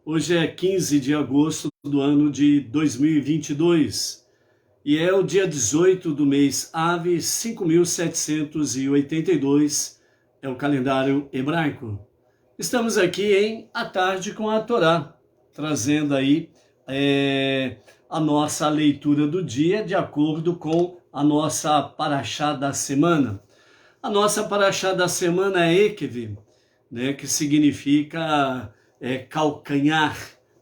Hoje é 15 de agosto do ano de 2022 e é o dia 18 do mês Ave 5782, é o calendário hebraico. Estamos aqui em A Tarde com a Torá, trazendo aí a nossa leitura do dia de acordo com a nossa paraxá da semana. A nossa paraxá da semana é Ekev, né, que significa calcanhar,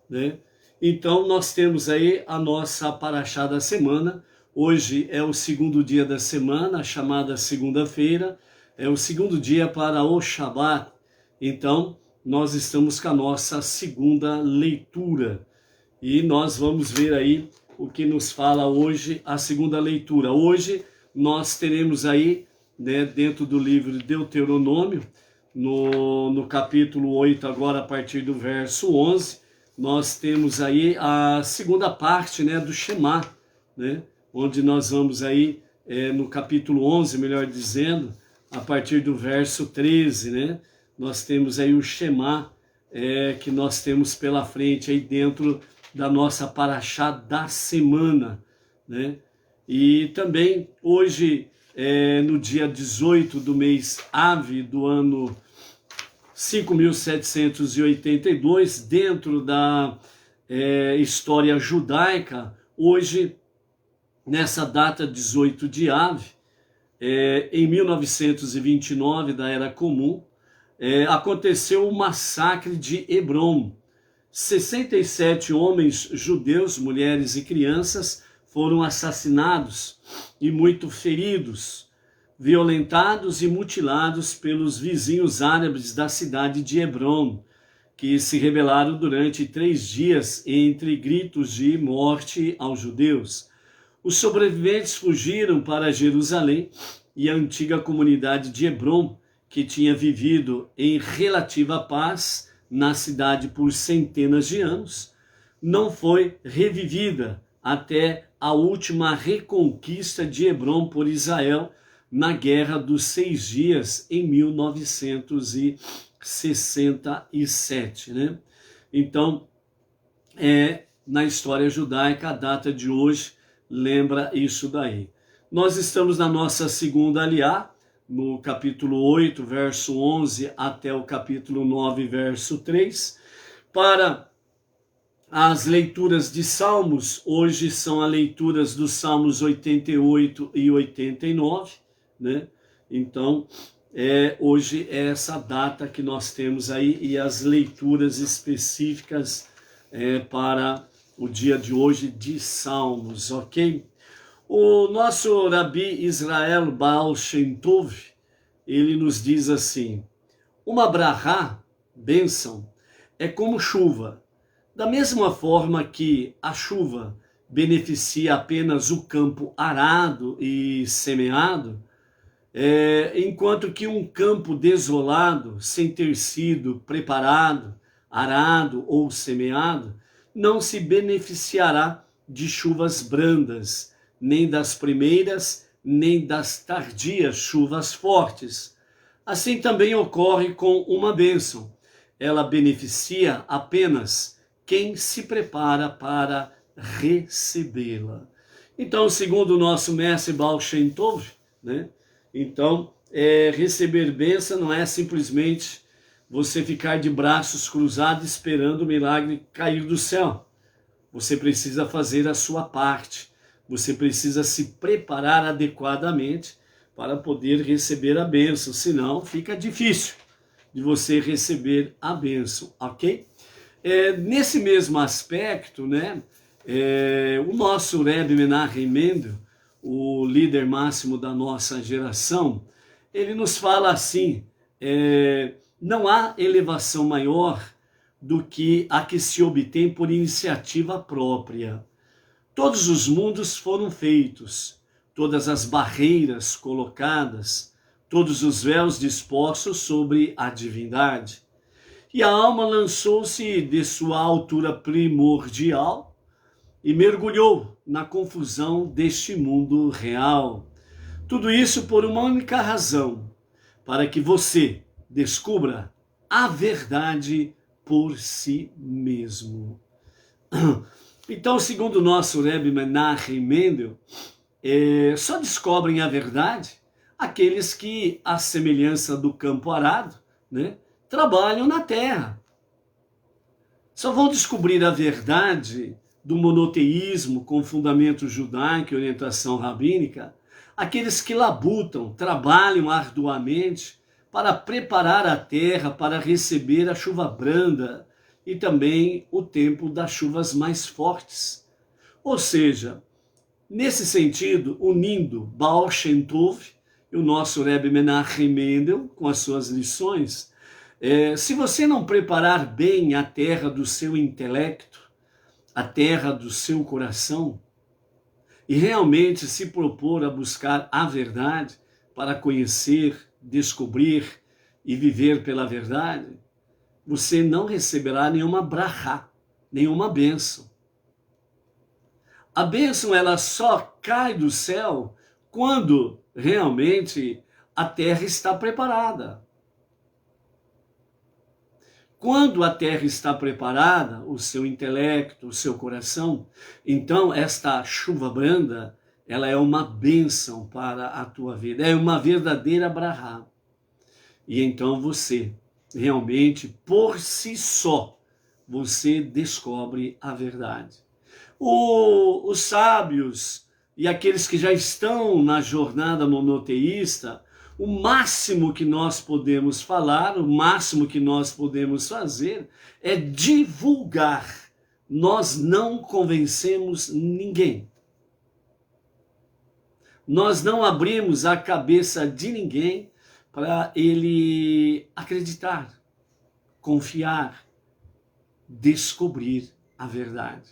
né? Então nós temos aí a nossa paraxá da semana. Hoje é o segundo dia da semana, chamada segunda-feira, é o segundo dia para o Shabat. Então nós estamos com a nossa segunda leitura e nós vamos ver aí o que nos fala hoje a segunda leitura. Hoje nós teremos aí, né, dentro do livro de Deuteronômio, no capítulo 8, agora a partir do verso 11, nós temos aí a segunda parte, né, do Shema, né, onde nós vamos aí, no capítulo 11, melhor dizendo, a partir do verso 13, né, nós temos aí o Shema, que nós temos pela frente aí dentro da nossa paraxá da semana, né, e também hoje, no dia 18 do mês Ave do ano 5782, dentro da história judaica, hoje, nessa data 18 de Ave, em 1929, da Era Comum, aconteceu o massacre de Hebrom. 67 homens judeus, mulheres e crianças, foram assassinados e muito feridos, violentados e mutilados pelos vizinhos árabes da cidade de Hebrom, que se rebelaram durante 3 dias entre gritos de morte aos judeus. Os sobreviventes fugiram para Jerusalém e a antiga comunidade de Hebrom, que tinha vivido em relativa paz na cidade por centenas de anos, não foi revivida até a última reconquista de Hebrom por Israel na Guerra dos 6 Dias, em 1967, né? Então, na história judaica, a data de hoje lembra isso daí. Nós estamos na nossa segunda aliá, no capítulo 8, verso 11, até o capítulo 9, verso 3. Para as leituras de Salmos, hoje são as leituras dos Salmos 88 e 89, né? Então, hoje é essa data que nós temos aí e as leituras específicas para o dia de hoje de Salmos, ok? O nosso Rabi Israel Baal Shem Tov, ele nos diz assim: uma brahá, bênção, é como chuva. Da mesma forma que a chuva beneficia apenas o campo arado e semeado, enquanto que um campo desolado, sem ter sido preparado, arado ou semeado, não se beneficiará de chuvas brandas, nem das primeiras, nem das tardias chuvas fortes. Assim também ocorre com uma bênção. Ela beneficia apenas quem se prepara para recebê-la. Então, segundo o nosso mestre Baal Shem Tov, né? Então, receber bênção não é simplesmente você ficar de braços cruzados esperando o milagre cair do céu. Você precisa fazer a sua parte. Você precisa se preparar adequadamente para poder receber a bênção, senão fica difícil de você receber a bênção, ok? Nesse mesmo aspecto, né, o nosso Rebbe Menachem Mendel, o líder máximo da nossa geração, ele nos fala assim: não há elevação maior do que a que se obtém por iniciativa própria. Todos os mundos foram feitos, todas as barreiras colocadas, todos os véus dispostos sobre a divindade. E a alma lançou-se de sua altura primordial e mergulhou na confusão deste mundo real. Tudo isso por uma única razão: para que você descubra a verdade por si mesmo. Então, segundo o nosso Rebbe Menachem Mendel, só descobrem a verdade aqueles que, à semelhança do campo arado, né, trabalham na terra. Só vão descobrir a verdade do monoteísmo com fundamento judaico e orientação rabínica aqueles que labutam, trabalham arduamente para preparar a terra para receber a chuva branda e também o tempo das chuvas mais fortes. Ou seja, nesse sentido, unindo Baal Shem Tov e o nosso Rebbe Menachem Mendel com as suas lições, se você não preparar bem a terra do seu intelecto, a terra do seu coração, e realmente se propor a buscar a verdade para conhecer, descobrir e viver pela verdade, você não receberá nenhuma brachá, nenhuma bênção. A bênção ela só cai do céu quando realmente a terra está preparada. Quando a terra está preparada, o seu intelecto, o seu coração, então esta chuva branda, ela é uma bênção para a tua vida, é uma verdadeira brahá. E então você, realmente, por si só, você descobre a verdade. Os sábios e aqueles que já estão na jornada monoteísta, o máximo que nós podemos falar, o máximo que nós podemos fazer é divulgar. Nós não convencemos ninguém. Nós não abrimos a cabeça de ninguém para ele acreditar, confiar, descobrir a verdade.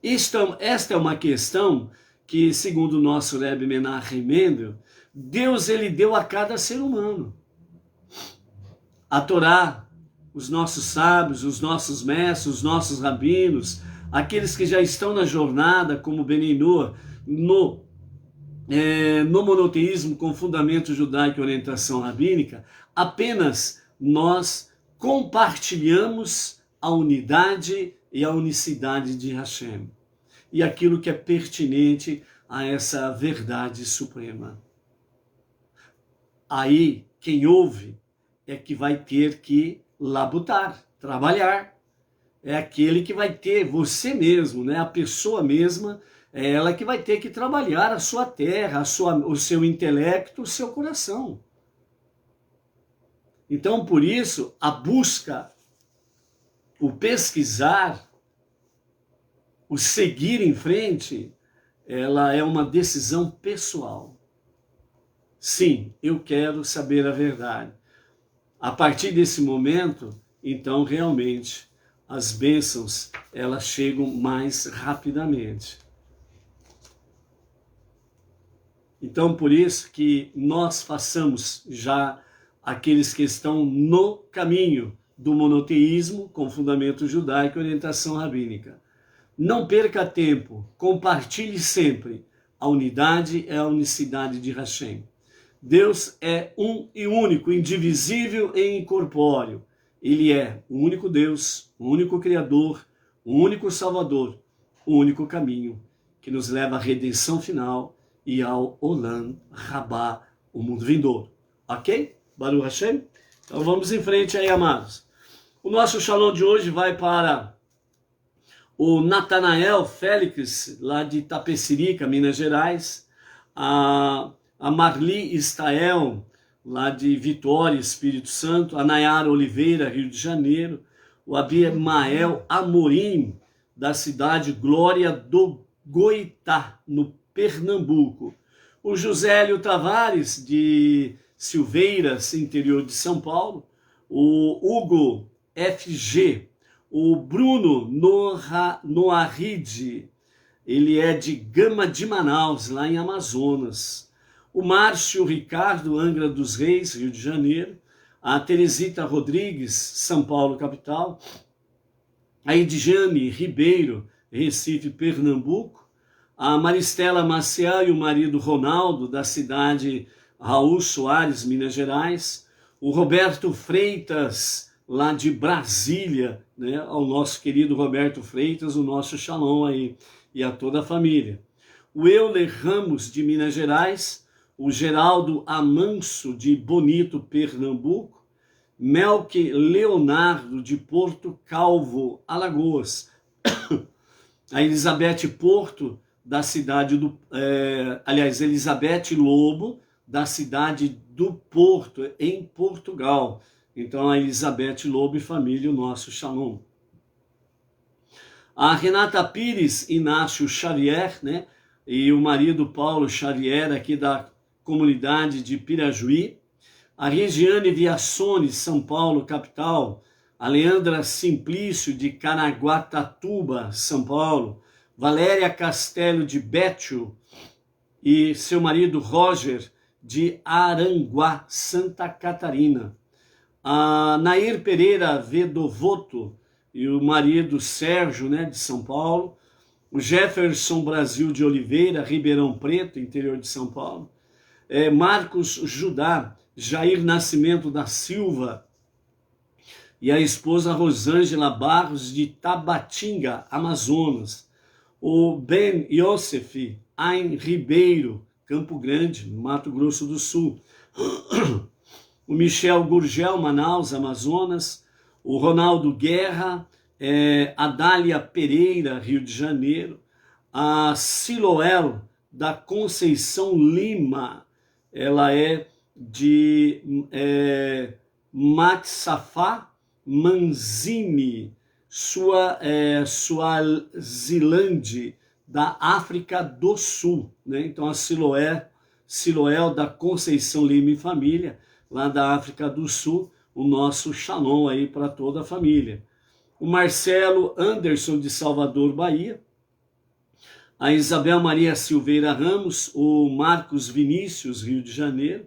Esta é uma questão que, segundo o nosso Rebbe Menachem Mendel, Deus ele deu a cada ser humano. A Torá, os nossos sábios, os nossos mestres, os nossos rabinos, aqueles que já estão na jornada, como Beninu, no monoteísmo com fundamento judaico e orientação rabínica, apenas nós compartilhamos a unidade e a unicidade de Hashem e aquilo que é pertinente a essa verdade suprema. Aí, quem ouve é que vai ter que labutar, trabalhar. É aquele que vai ter, você mesmo, né? A pessoa mesma, é ela que vai ter que trabalhar a sua terra, o seu intelecto, o seu coração. Então, por isso, a busca, o pesquisar, o seguir em frente, ela é uma decisão pessoal. Sim, eu quero saber a verdade. A partir desse momento, então, realmente, as bênçãos, elas chegam mais rapidamente. Então, por isso que nós façamos já aqueles que estão no caminho do monoteísmo, com fundamento judaico e orientação rabínica. Não perca tempo, compartilhe sempre. A unidade é a unicidade de Hashem. Deus é um e único, indivisível e incorpóreo. Ele é o único Deus, o único Criador, o único Salvador, o único caminho que nos leva à redenção final e ao Olam Rabá, o mundo vindouro. Ok? Baruch Hashem? Então vamos em frente aí, amados. O nosso shalom de hoje vai para o Natanael Félix, lá de Itapecerica, Minas Gerais, a Marli Stael, lá de Vitória, Espírito Santo, a Nayara Oliveira, Rio de Janeiro, o Abimael Amorim, da cidade Glória do Goitá, no Pernambuco, o Josélio Tavares, de Silveiras, interior de São Paulo, o Hugo FG, o Bruno Noaride, ele é de Gama de Manaus, lá em Amazonas, o Márcio Ricardo, Angra dos Reis, Rio de Janeiro, a Teresita Rodrigues, São Paulo, capital, a Edjane Ribeiro, Recife, Pernambuco, a Maristela Maciel e o marido Ronaldo, da cidade Raul Soares, Minas Gerais, o Roberto Freitas, lá de Brasília, né, ao nosso querido Roberto Freitas, o nosso shalom aí, e a toda a família. O Euler Ramos, de Minas Gerais, o Geraldo Amanso, de Bonito, Pernambuco, Melque Leonardo, de Porto Calvo, Alagoas, a Elizabeth Porto, da cidade do... Elizabeth Lobo, da cidade do Porto, em Portugal. Então, a Elizabeth Lobo e família, o nosso shalom. A Renata Pires Inácio Xavier, né? E o marido Paulo Xavier, aqui da comunidade de Pirajuí. A Regiane Viaçone, São Paulo, capital. A Leandra Simplício, de Caraguatatuba, São Paulo. Valéria Castelo, de Bétio. E seu marido Roger, de Aranguá, Santa Catarina. A Nair Pereira Vedovoto e o marido Sérgio, né, de São Paulo. O Jefferson Brasil de Oliveira, Ribeirão Preto, interior de São Paulo. Marcos Judá, Jair Nascimento da Silva e a esposa Rosângela Barros, de Tabatinga, Amazonas. O Ben Yosef Ain Ribeiro, Campo Grande, Mato Grosso do Sul. O Michel Gurgel, Manaus, Amazonas. O Ronaldo Guerra, a Dália Pereira, Rio de Janeiro. A Siloel, da Conceição Lima, ela é de Matsafá Manzini, Suazilândia, da África do Sul, né? Então a Siloel da Conceição Lima e família, lá da África do Sul, o nosso shalom aí para toda a família. O Marcelo Anderson, de Salvador, Bahia. A Isabel Maria Silveira Ramos, o Marcos Vinícius, Rio de Janeiro.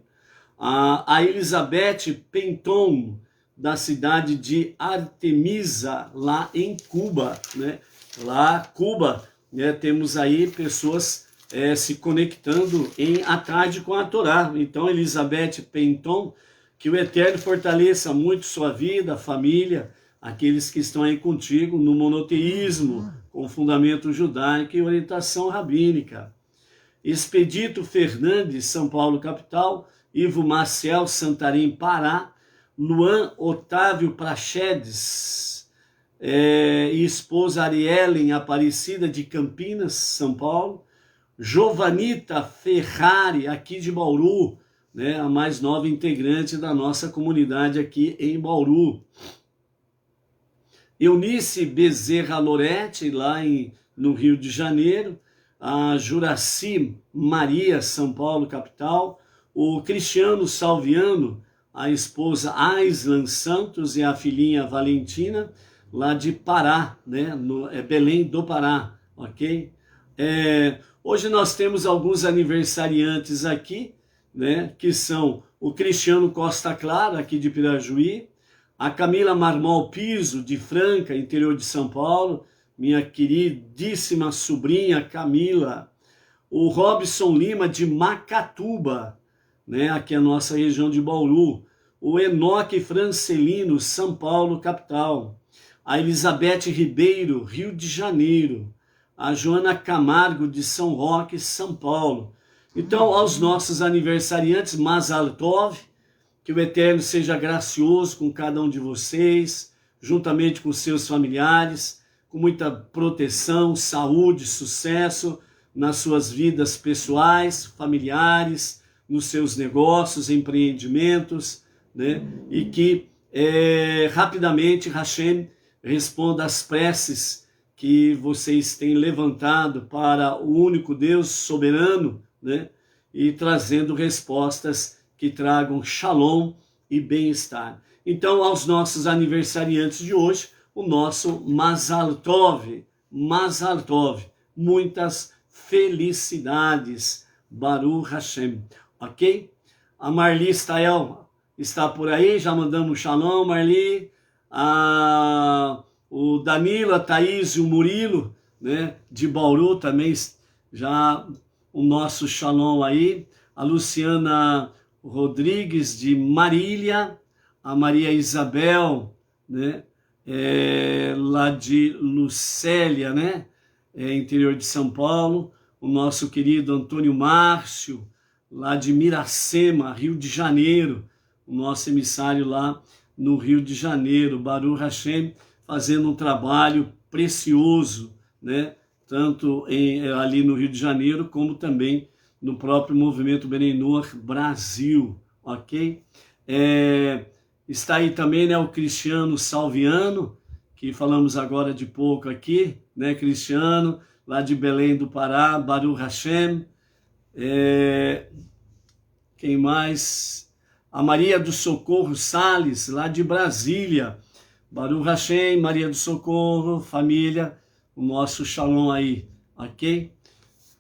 A Elizabeth Penton, da cidade de Artemisa, lá em Cuba, né? Lá, Cuba, né? Temos aí pessoas se conectando à tarde com a Torá. Então, Elizabeth Penton, que o Eterno fortaleça muito sua vida, família, aqueles que estão aí contigo no monoteísmo, com fundamento judaico e orientação rabínica. Expedito Fernandes, São Paulo, capital. Ivo Maciel, Santarém, Pará. Luan Otávio Prachedes e esposa Ariellen Aparecida, de Campinas, São Paulo. Jovanita Ferrari, aqui de Bauru, né, a mais nova integrante da nossa comunidade aqui em Bauru. Eunice Bezerra Loretti, lá no Rio de Janeiro. A Juraci Maria, São Paulo, capital. O Cristiano Salviano, a esposa Aislan Santos e a filhinha Valentina, lá de Pará, né, Belém do Pará, ok? Hoje nós temos alguns aniversariantes aqui, né, que são o Cristiano Costa Clara, aqui de Pirajuí, a Camila Marmol Piso, de Franca, interior de São Paulo, minha queridíssima sobrinha Camila, o Robson Lima, de Macatuba, né, aqui é a nossa região de Bauru, o Enoque Francelino, São Paulo, capital, a Elizabeth Ribeiro, Rio de Janeiro, a Joana Camargo, de São Roque, São Paulo. Então, aos nossos aniversariantes, Mazal Tov, que o Eterno seja gracioso com cada um de vocês, juntamente com seus familiares, com muita proteção, saúde, sucesso nas suas vidas pessoais, familiares, nos seus negócios, empreendimentos, né? E que rapidamente Hashem responda às preces que vocês têm levantado para o único Deus soberano, né? E trazendo respostas que tragam shalom e bem-estar. Então, aos nossos aniversariantes de hoje, o nosso Mazal Tov, muitas felicidades, Baruch Hashem, ok? A Marli Stael está por aí, já mandamos shalom, Marli. O Danilo, a Thaís e o Murilo, né, de Bauru também, já o nosso shalom aí. A Luciana Rodrigues, de Marília. A Maria Isabel né? Lá de Lucélia, né? Interior de São Paulo, o nosso querido Antônio Márcio, lá de Miracema, Rio de Janeiro, o nosso emissário lá no Rio de Janeiro, Baruch Hashem, fazendo um trabalho precioso, né? Tanto ali no Rio de Janeiro, como também no próprio Movimento Bnei Noach Brasil, ok? Está aí também, né, o Cristiano Salviano, que falamos agora de pouco aqui, né, Cristiano, lá de Belém do Pará, Baruch Hashem. Quem mais? A Maria do Socorro Salles, lá de Brasília. Baruch Hashem, Maria do Socorro, família, o nosso shalom aí, ok?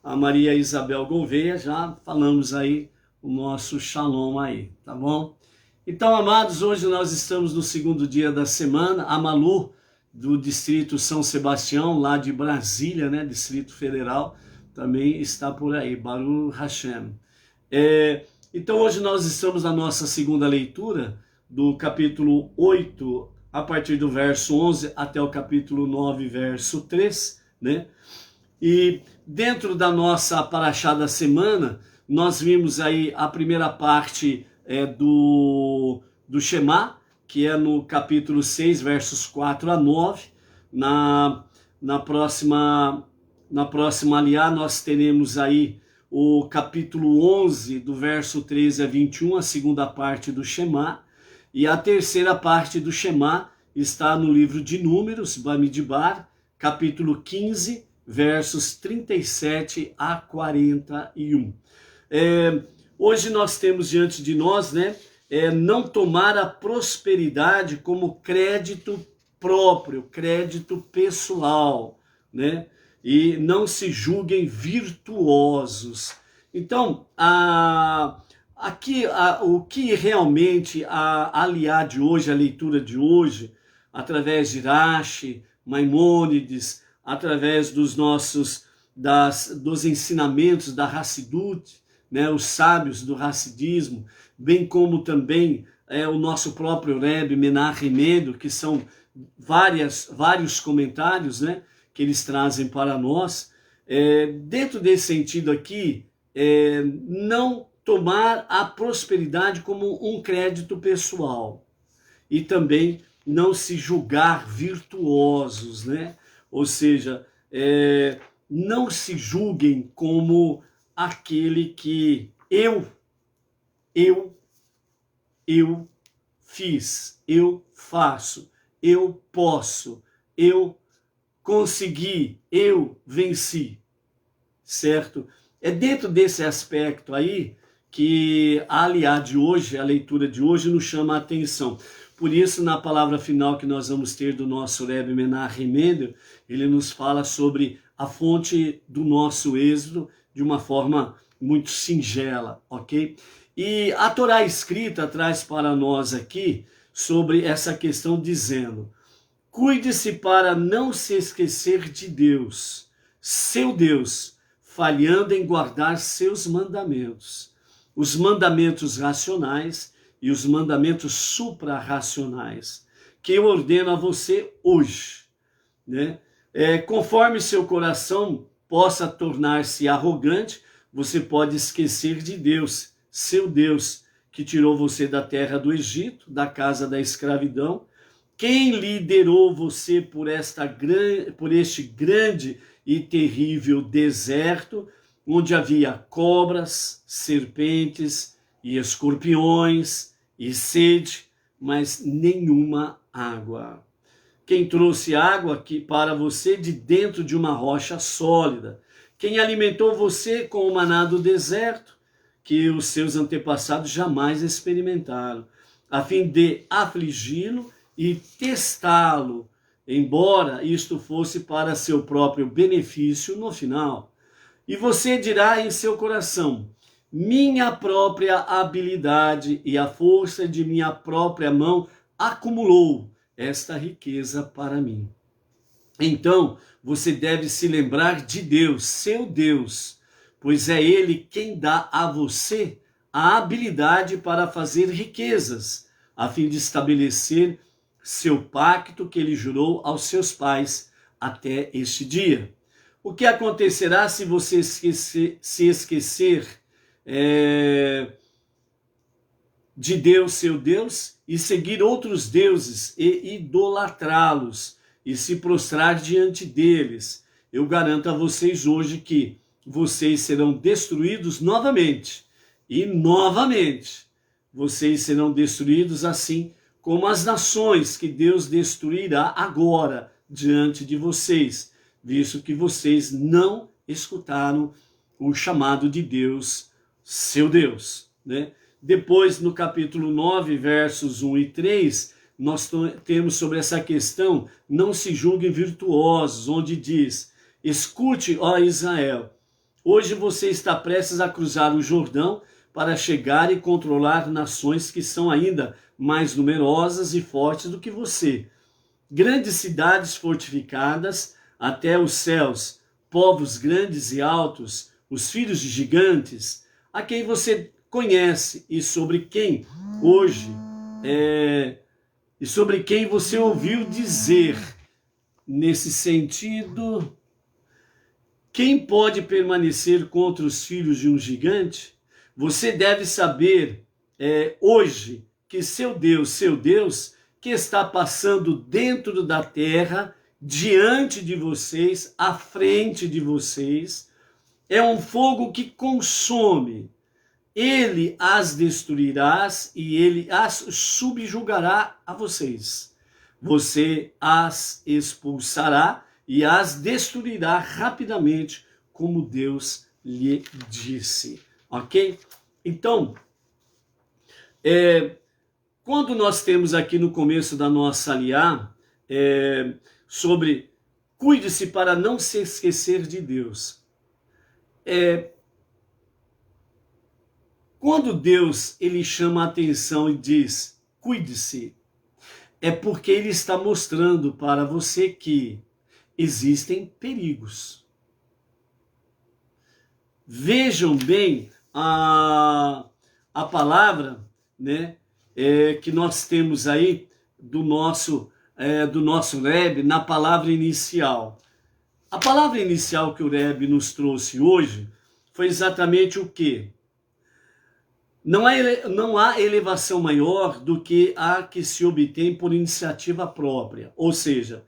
A Maria Isabel Gouveia, já falamos aí o nosso shalom aí, tá bom? Então, amados, hoje nós estamos no segundo dia da semana. A Malu, do Distrito São Sebastião, lá de Brasília, né, Distrito Federal, também está por aí, Baruch Hashem. Então, hoje nós estamos na nossa segunda leitura, do capítulo 8, a partir do verso 11 até o capítulo 9, verso 3, né? E dentro da nossa paraxá da semana, nós vimos aí a primeira parte do Shema, que é no capítulo 6, versos 4 a 9. Na próxima aliá, nós teremos aí o capítulo 11, do verso 13 a 21, a segunda parte do Shema. E a terceira parte do Shema está no livro de Números, Bamidbar, capítulo 15, versos 37 a 41. Hoje nós temos diante de nós, né, não tomar a prosperidade como crédito próprio, crédito pessoal, né, e não se julguem virtuosos. Então, o que realmente a aliá de hoje, a leitura de hoje, através de Rashi, Maimônides, através dos ensinamentos da Hassidut, né, os sábios do Hassidismo, bem como também o nosso próprio Rebbe Menachem Mendel, que são vários comentários, né, que eles trazem para nós. Dentro desse sentido aqui, não tomar a prosperidade como um crédito pessoal e também não se julgar virtuosos, né? Ou seja, não se julguem como aquele que eu fiz, eu faço, eu posso, eu consegui, eu venci, certo? É dentro desse aspecto aí que a aliá de hoje, a leitura de hoje, nos chama a atenção. Por isso, na palavra final que nós vamos ter do nosso Rebbe Menachem Mendel, ele nos fala sobre a fonte do nosso êxito de uma forma muito singela, ok? E a Torá escrita traz para nós aqui sobre essa questão dizendo: cuide-se para não se esquecer de Deus, seu Deus, falhando em guardar seus mandamentos, os mandamentos racionais e os mandamentos suprarracionais, que eu ordeno a você hoje, né? Conforme seu coração possa tornar-se arrogante, você pode esquecer de Deus, seu Deus, que tirou você da terra do Egito, da casa da escravidão, quem liderou você por este grande e terrível deserto, onde havia cobras, serpentes e escorpiões e sede, mas nenhuma água. Quem trouxe água aqui para você de dentro de uma rocha sólida? Quem alimentou você com o maná do deserto, que os seus antepassados jamais experimentaram, a fim de afligi-lo e testá-lo, embora isto fosse para seu próprio benefício no final. E você dirá em seu coração: minha própria habilidade e a força de minha própria mão acumulou esta riqueza para mim. Então, você deve se lembrar de Deus, seu Deus, pois é Ele quem dá a você a habilidade para fazer riquezas, a fim de estabelecer seu pacto que ele jurou aos seus pais até este dia. O que acontecerá se você se esquecer de Deus, seu Deus, e seguir outros deuses e idolatrá-los e se prostrar diante deles? Eu garanto a vocês hoje que vocês serão destruídos novamente. E novamente, vocês serão destruídos assim como as nações que Deus destruirá agora diante de vocês, visto que vocês não escutaram o chamado de Deus, seu Deus, né? Depois, no capítulo 9, versos 1 e 3, nós temos sobre essa questão, não se julguem virtuosos, onde diz: escute, ó Israel, hoje você está prestes a cruzar o Jordão para chegar e controlar nações que são ainda mais numerosas e fortes do que você. Grandes cidades fortificadas até os céus, povos grandes e altos, os filhos de gigantes, a quem você conhece e sobre quem hoje e sobre quem você ouviu dizer. Nesse sentido, quem pode permanecer contra os filhos de um gigante? Você deve saber hoje que seu Deus, que está passando dentro da terra, diante de vocês, à frente de vocês, é um fogo que consome. Ele as destruirá e ele as subjugará a vocês. Você as expulsará e as destruirá rapidamente, como Deus lhe disse. Ok? Então, quando nós temos aqui no começo da nossa aliá, sobre cuide-se para não se esquecer de Deus. Quando Deus ele chama a atenção e diz, cuide-se, é porque ele está mostrando para você que existem perigos. Vejam bem a palavra, né, que nós temos aí do nosso Rebbe na palavra inicial. A palavra inicial que o Rebbe nos trouxe hoje foi exatamente o quê? Não há elevação maior do que a que se obtém por iniciativa própria. Ou seja,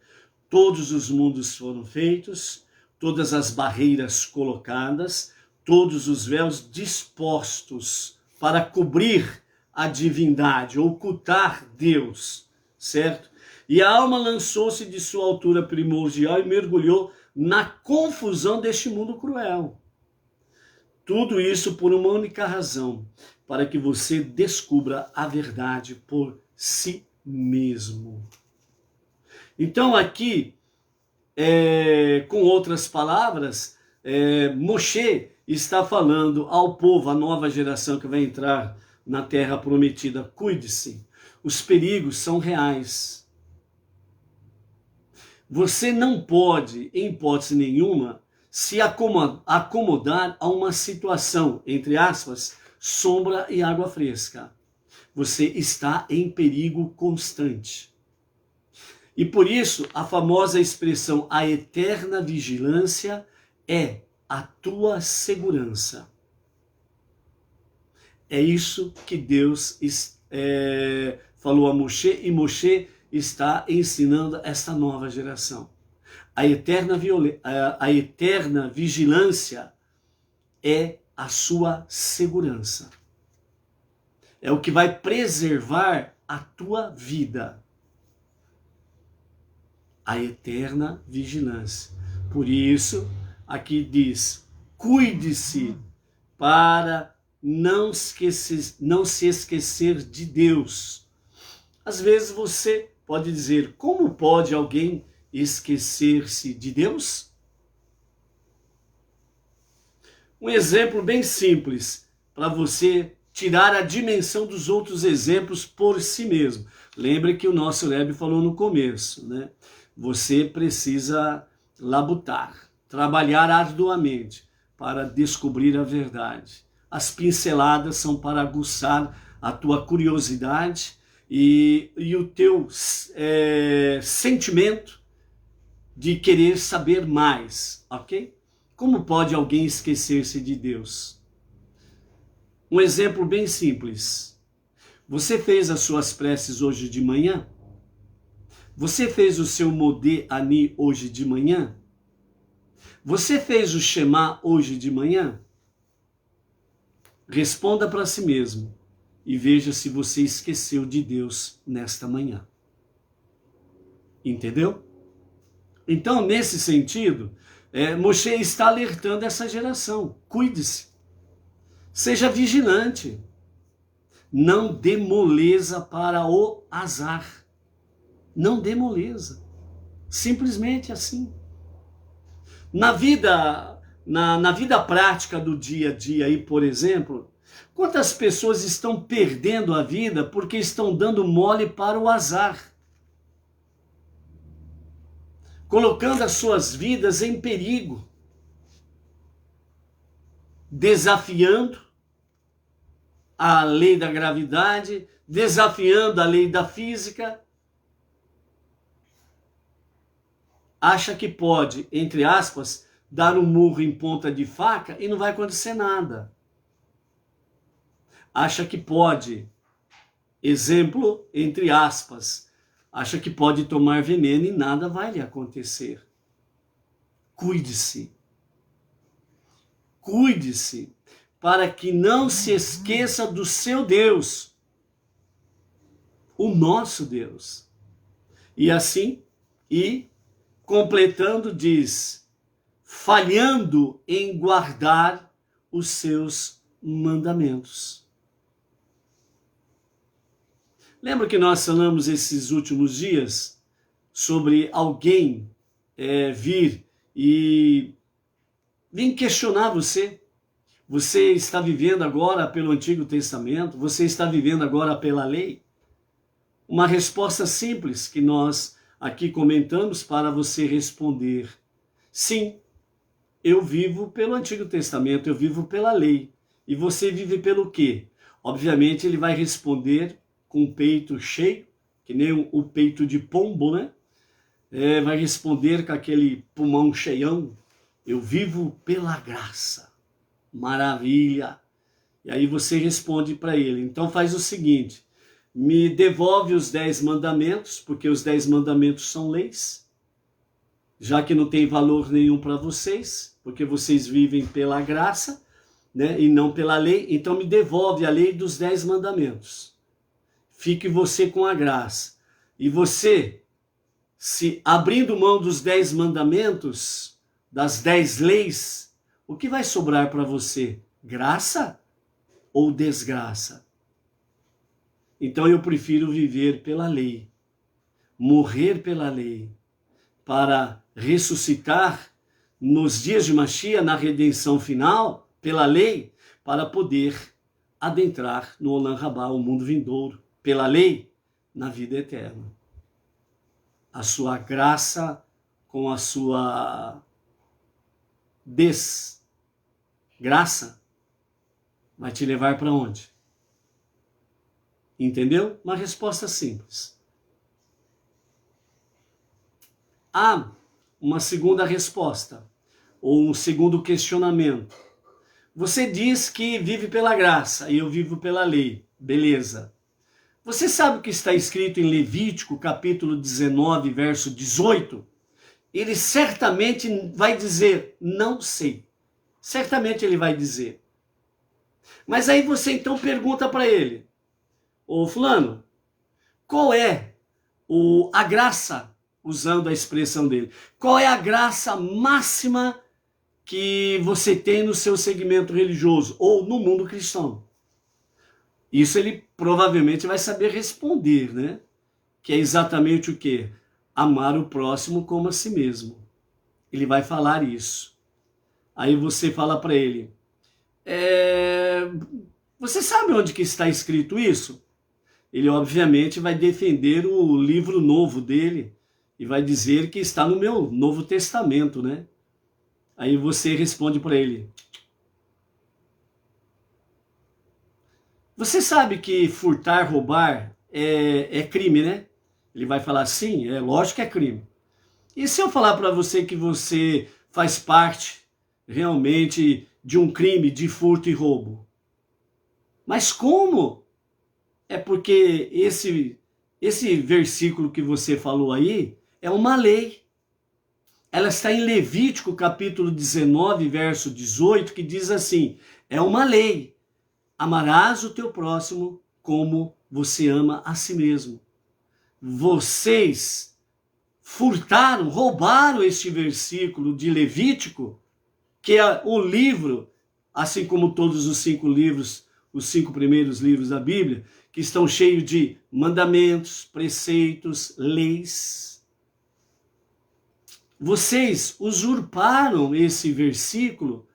todos os mundos foram feitos, todas as barreiras colocadas, todos os véus dispostos para cobrir a divindade, ocultar Deus, certo? E a alma lançou-se de sua altura primordial e mergulhou na confusão deste mundo cruel. Tudo isso por uma única razão, para que você descubra a verdade por si mesmo. Então aqui, com outras palavras, Moshe está falando ao povo, a nova geração que vai entrar na terra prometida, cuide-se, os perigos são reais. Você não pode, em hipótese nenhuma, se acomodar a uma situação, entre aspas, sombra e água fresca. Você está em perigo constante. E por isso, a famosa expressão, a eterna vigilância, é a tua segurança. É isso que Deus falou a Moshe, e Moshe está ensinando esta nova geração. A eterna vigilância é a sua segurança. É o que vai preservar a tua vida. A eterna vigilância. Por isso, aqui diz, cuide-se para não se esquecer de Deus. Às vezes você pode dizer, como pode alguém esquecer-se de Deus? Um exemplo bem simples para você tirar a dimensão dos outros exemplos por si mesmo. Lembre que o nosso Rebbe falou no começo, né? Você precisa labutar, trabalhar arduamente para descobrir a verdade. As pinceladas são para aguçar a tua curiosidade e o teu sentimento de querer saber mais, ok? Como pode alguém esquecer-se de Deus? Um exemplo bem simples. Você fez as suas preces hoje de manhã? Você fez o seu Modé Ani hoje de manhã? Você fez o Shema hoje de manhã? Responda para si mesmo e veja se você esqueceu de Deus nesta manhã. Entendeu? Então, nesse sentido, Moshe está alertando essa geração. Cuide-se. Seja vigilante. Não dê moleza para o azar. Não dê moleza. Simplesmente assim. Na vida prática do dia a dia aí, por exemplo, quantas pessoas estão perdendo a vida porque estão dando mole para o azar? Colocando as suas vidas em perigo, desafiando a lei da gravidade, desafiando a lei da física. Acha que pode, entre aspas, dar um murro em ponta de faca e não vai acontecer nada. Acha que pode, exemplo, entre aspas, acha que pode tomar veneno e nada vai lhe acontecer. Cuide-se. Cuide-se para que não se esqueça do seu Deus, o nosso Deus. E assim, completando, diz, falhando em guardar os seus mandamentos. Lembra que nós falamos esses últimos dias sobre alguém vir questionar você? Você está vivendo agora pelo Antigo Testamento? Você está vivendo agora pela lei? Uma resposta simples que nós aqui comentamos para você responder. Sim, eu vivo pelo Antigo Testamento, eu vivo pela lei. E você vive pelo quê? Obviamente ele vai responder com o peito cheio, que nem o peito de pombo, né? Vai responder com aquele pulmão cheião. Eu vivo pela graça. Maravilha! E aí você responde para ele. Então faz o seguinte, me devolve os 10 mandamentos, porque os 10 mandamentos são leis, já que não tem valor nenhum para vocês, porque vocês vivem pela graça, né, e não pela lei, então me devolve a lei dos 10 mandamentos. Fique você com a graça. E você, se abrindo mão dos 10 mandamentos, das 10 leis, o que vai sobrar para você? Graça ou desgraça? Então eu prefiro viver pela lei, morrer pela lei, para ressuscitar nos dias de Mashiach, na redenção final, pela lei, para poder adentrar no Olam Rabá, o mundo vindouro, pela lei, na vida eterna. A sua graça com a sua desgraça vai te levar para onde? Entendeu? Uma resposta simples. Há uma segunda resposta, ou um segundo questionamento. Você diz que vive pela graça e eu vivo pela lei. Beleza. Você sabe o que está escrito em Levítico, capítulo 19, verso 18? Ele certamente vai dizer, não sei. Certamente ele vai dizer. Mas aí você então pergunta para ele, ô fulano, qual é a graça, usando a expressão dele, qual é a graça máxima que você tem no seu segmento religioso ou no mundo cristão? Isso ele provavelmente vai saber responder, né? Que é exatamente o quê? Amar o próximo como a si mesmo. Ele vai falar isso. Aí você fala para ele, você sabe onde que está escrito isso? Ele obviamente vai defender o livro novo dele e vai dizer que está no meu Novo Testamento, né? Aí você responde para ele, você sabe que furtar, roubar é crime, né? Ele vai falar, sim, é lógico que é crime. E se eu falar para você que você faz parte realmente de um crime de furto e roubo? Mas como? É porque esse versículo que você falou aí é uma lei. Ela está em Levítico capítulo 19, verso 18, que diz assim, é uma lei. Amarás o teu próximo como você ama a si mesmo. Vocês furtaram, roubaram este versículo de Levítico, que é o livro, assim como todos os 5 livros, os 5 primeiros livros da Bíblia, que estão cheios de mandamentos, preceitos, leis. Vocês usurparam esse versículo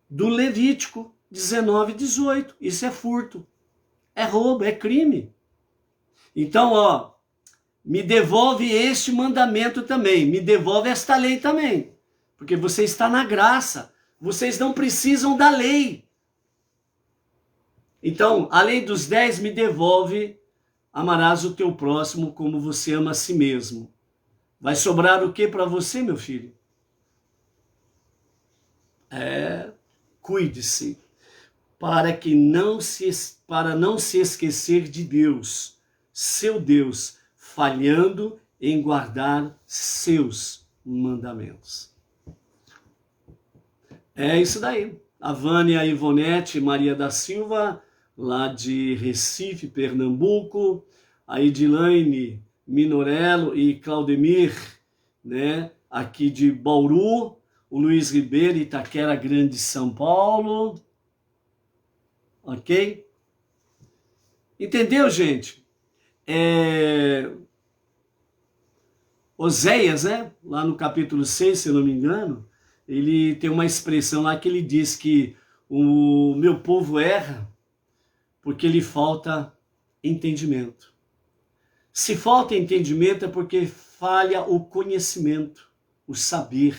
do Levítico 19, 18. Isso é furto, é roubo, é crime. Então, ó, me devolve este mandamento também, me devolve esta lei também, porque você está na graça, vocês não precisam da lei. Então, a lei dos 10 me devolve, amarás o teu próximo como você ama a si mesmo. Vai sobrar o que para você, meu filho? Cuide-se, para não se esquecer de Deus, seu Deus, falhando em guardar seus mandamentos. É isso daí. A Vânia Ivonete Maria da Silva, lá de Recife, Pernambuco. A Edilane Minorello e Claudemir, né, aqui de Bauru. O Luiz Ribeiro, Itaquera Grande, São Paulo. Ok? Entendeu, gente? Oséias, né? Lá no capítulo 6, se eu não me engano, ele tem uma expressão lá que ele diz que o meu povo erra porque lhe falta entendimento. Se falta entendimento é porque falha o conhecimento, o saber.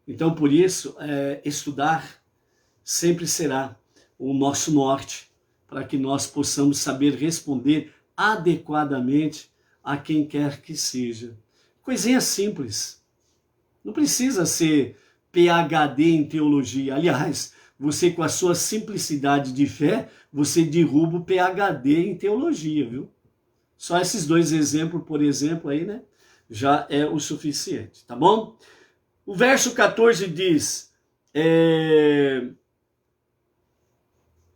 Então, por isso, estudar sempre será o nosso norte, para que nós possamos saber responder adequadamente a quem quer que seja. Coisinha simples. Não precisa ser PhD em teologia. Aliás, você com a sua simplicidade de fé, você derruba o PhD em teologia, viu? Só esses 2 exemplos, por exemplo, aí, né? Já é o suficiente, tá bom? O verso 14 diz,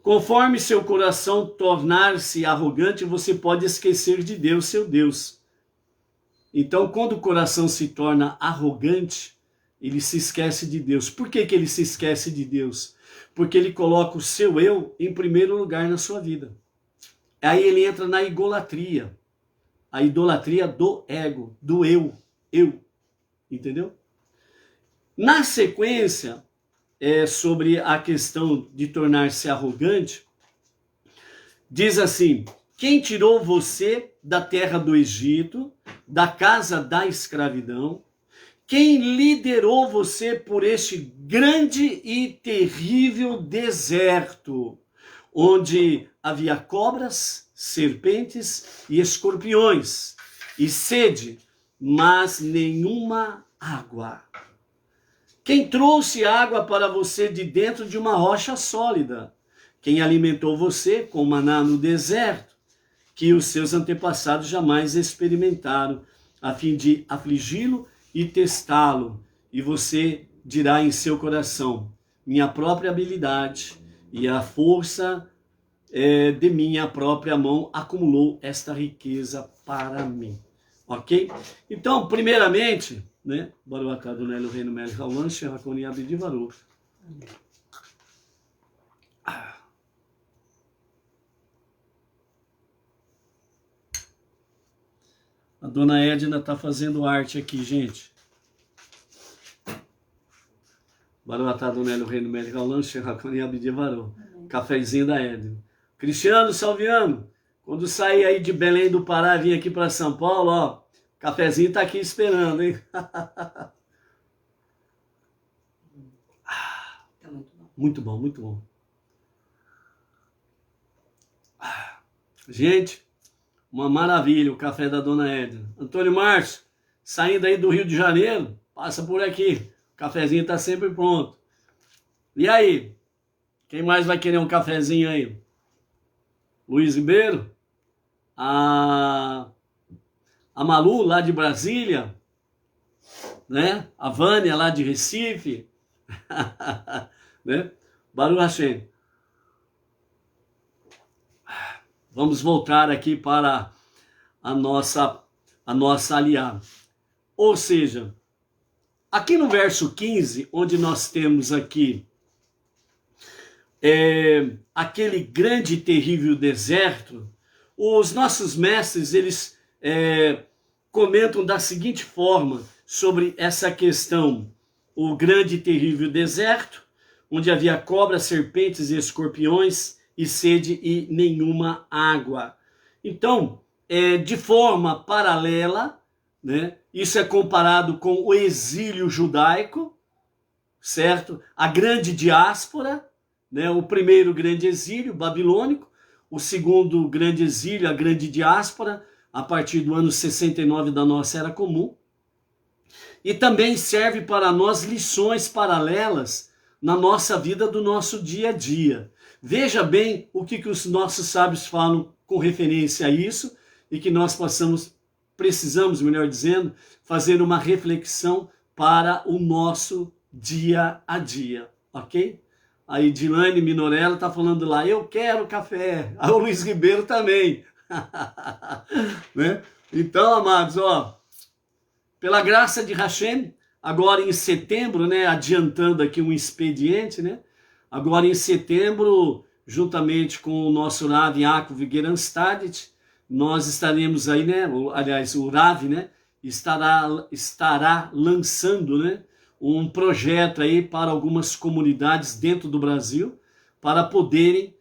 conforme seu coração tornar-se arrogante, você pode esquecer de Deus, seu Deus. Então, quando o coração se torna arrogante, ele se esquece de Deus. Por que ele se esquece de Deus? Porque ele coloca o seu eu em primeiro lugar na sua vida. Aí ele entra na idolatria. A idolatria do ego, do eu. Entendeu? Na sequência, sobre a questão de tornar-se arrogante, diz assim, quem tirou você da terra do Egito, da casa da escravidão, quem liderou você por este grande e terrível deserto, onde havia cobras, serpentes e escorpiões, e sede, mas nenhuma água. Quem trouxe água para você de dentro de uma rocha sólida? Quem alimentou você com maná no deserto, que os seus antepassados jamais experimentaram, a fim de afligi-lo e testá-lo. E você dirá em seu coração, minha própria habilidade e a força de minha própria mão acumulou esta riqueza para mim. Ok? Então, primeiramente, né? Baruch atah Adonai Eloheinu melech haolam asher hakol yabid baruch. A dona Edna está fazendo arte aqui, gente. Baruch atah Adonai Eloheinu melech haolam asher hakol yabid baruch. Cafezinho da Edna. Cristiano Salviano, quando sair aí de Belém do Pará e vir aqui para São Paulo, ó, cafezinho tá aqui esperando, hein? Tá muito bom. Muito bom, muito bom. Gente, Uma maravilha o café da Dona Edna. Antônio Márcio, saindo aí do Rio de Janeiro, passa por aqui. O cafezinho está sempre pronto. E aí? Quem mais vai querer um cafezinho aí? Luiz Ribeiro? A Malu, lá de Brasília? Né? A Vânia, lá de Recife? Né? Baruch Hashem. Vamos voltar aqui para a nossa aliada. Ou seja, aqui no verso 15, onde nós temos aqui aquele grande e terrível deserto, os nossos mestres, eles comentam da seguinte forma sobre essa questão: o grande e terrível deserto, onde havia cobras, serpentes e escorpiões, e sede e nenhuma água. Então, de forma paralela, né, isso é comparado com o exílio judaico, certo? A grande diáspora, né, o primeiro grande exílio babilônico, o segundo grande exílio, a grande diáspora, a partir do ano 69 da nossa Era Comum. E também serve para nós lições paralelas na nossa vida do nosso dia a dia. Veja bem o que os nossos sábios falam com referência a isso e que nós precisamos, melhor dizendo, fazer uma reflexão para o nosso dia a dia, ok? A Edilane Minorella está falando lá, eu quero café. O Luiz Ribeiro também. Né? Então, amados, ó, pela graça de Hashem, agora em setembro, né, adiantando aqui um expediente, né? Agora em setembro, juntamente com o nosso Rav Yaakov Geranstadit, nós estaremos aí, né? Aliás, o Rav, né? Estará lançando, né? Um projeto aí para algumas comunidades dentro do Brasil, para poderem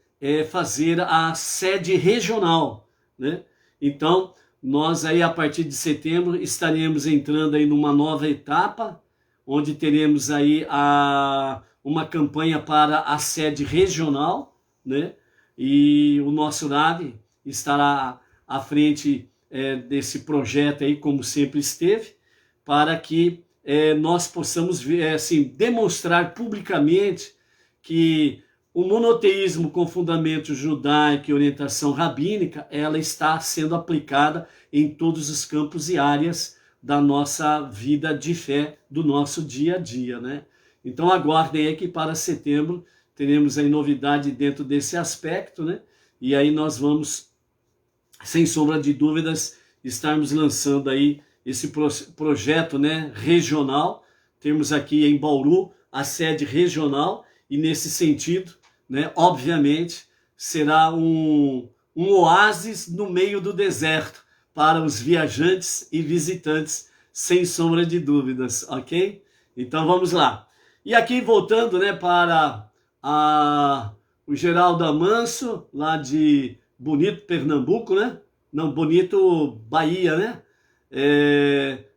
fazer a sede regional, né? Então, nós aí a partir de setembro estaremos entrando aí numa nova etapa, onde teremos aí uma campanha para a sede regional, né? E o nosso Rav estará à frente desse projeto aí, como sempre esteve, para que nós possamos assim, demonstrar publicamente que o monoteísmo com fundamento judaico e orientação rabínica, ela está sendo aplicada em todos os campos e áreas da nossa vida de fé, do nosso dia a dia, né? Então aguardem aí que para setembro teremos aí novidade dentro desse aspecto, né? E aí nós vamos, sem sombra de dúvidas, estarmos lançando aí esse projeto, né, regional. Temos aqui em Bauru a sede regional e nesse sentido, né, obviamente, será um oásis no meio do deserto para os viajantes e visitantes, sem sombra de dúvidas, ok? Então vamos lá. E aqui voltando, né, para o Geraldo Amanso, lá de Bonito, Pernambuco, né? Não, Bonito, Bahia, né?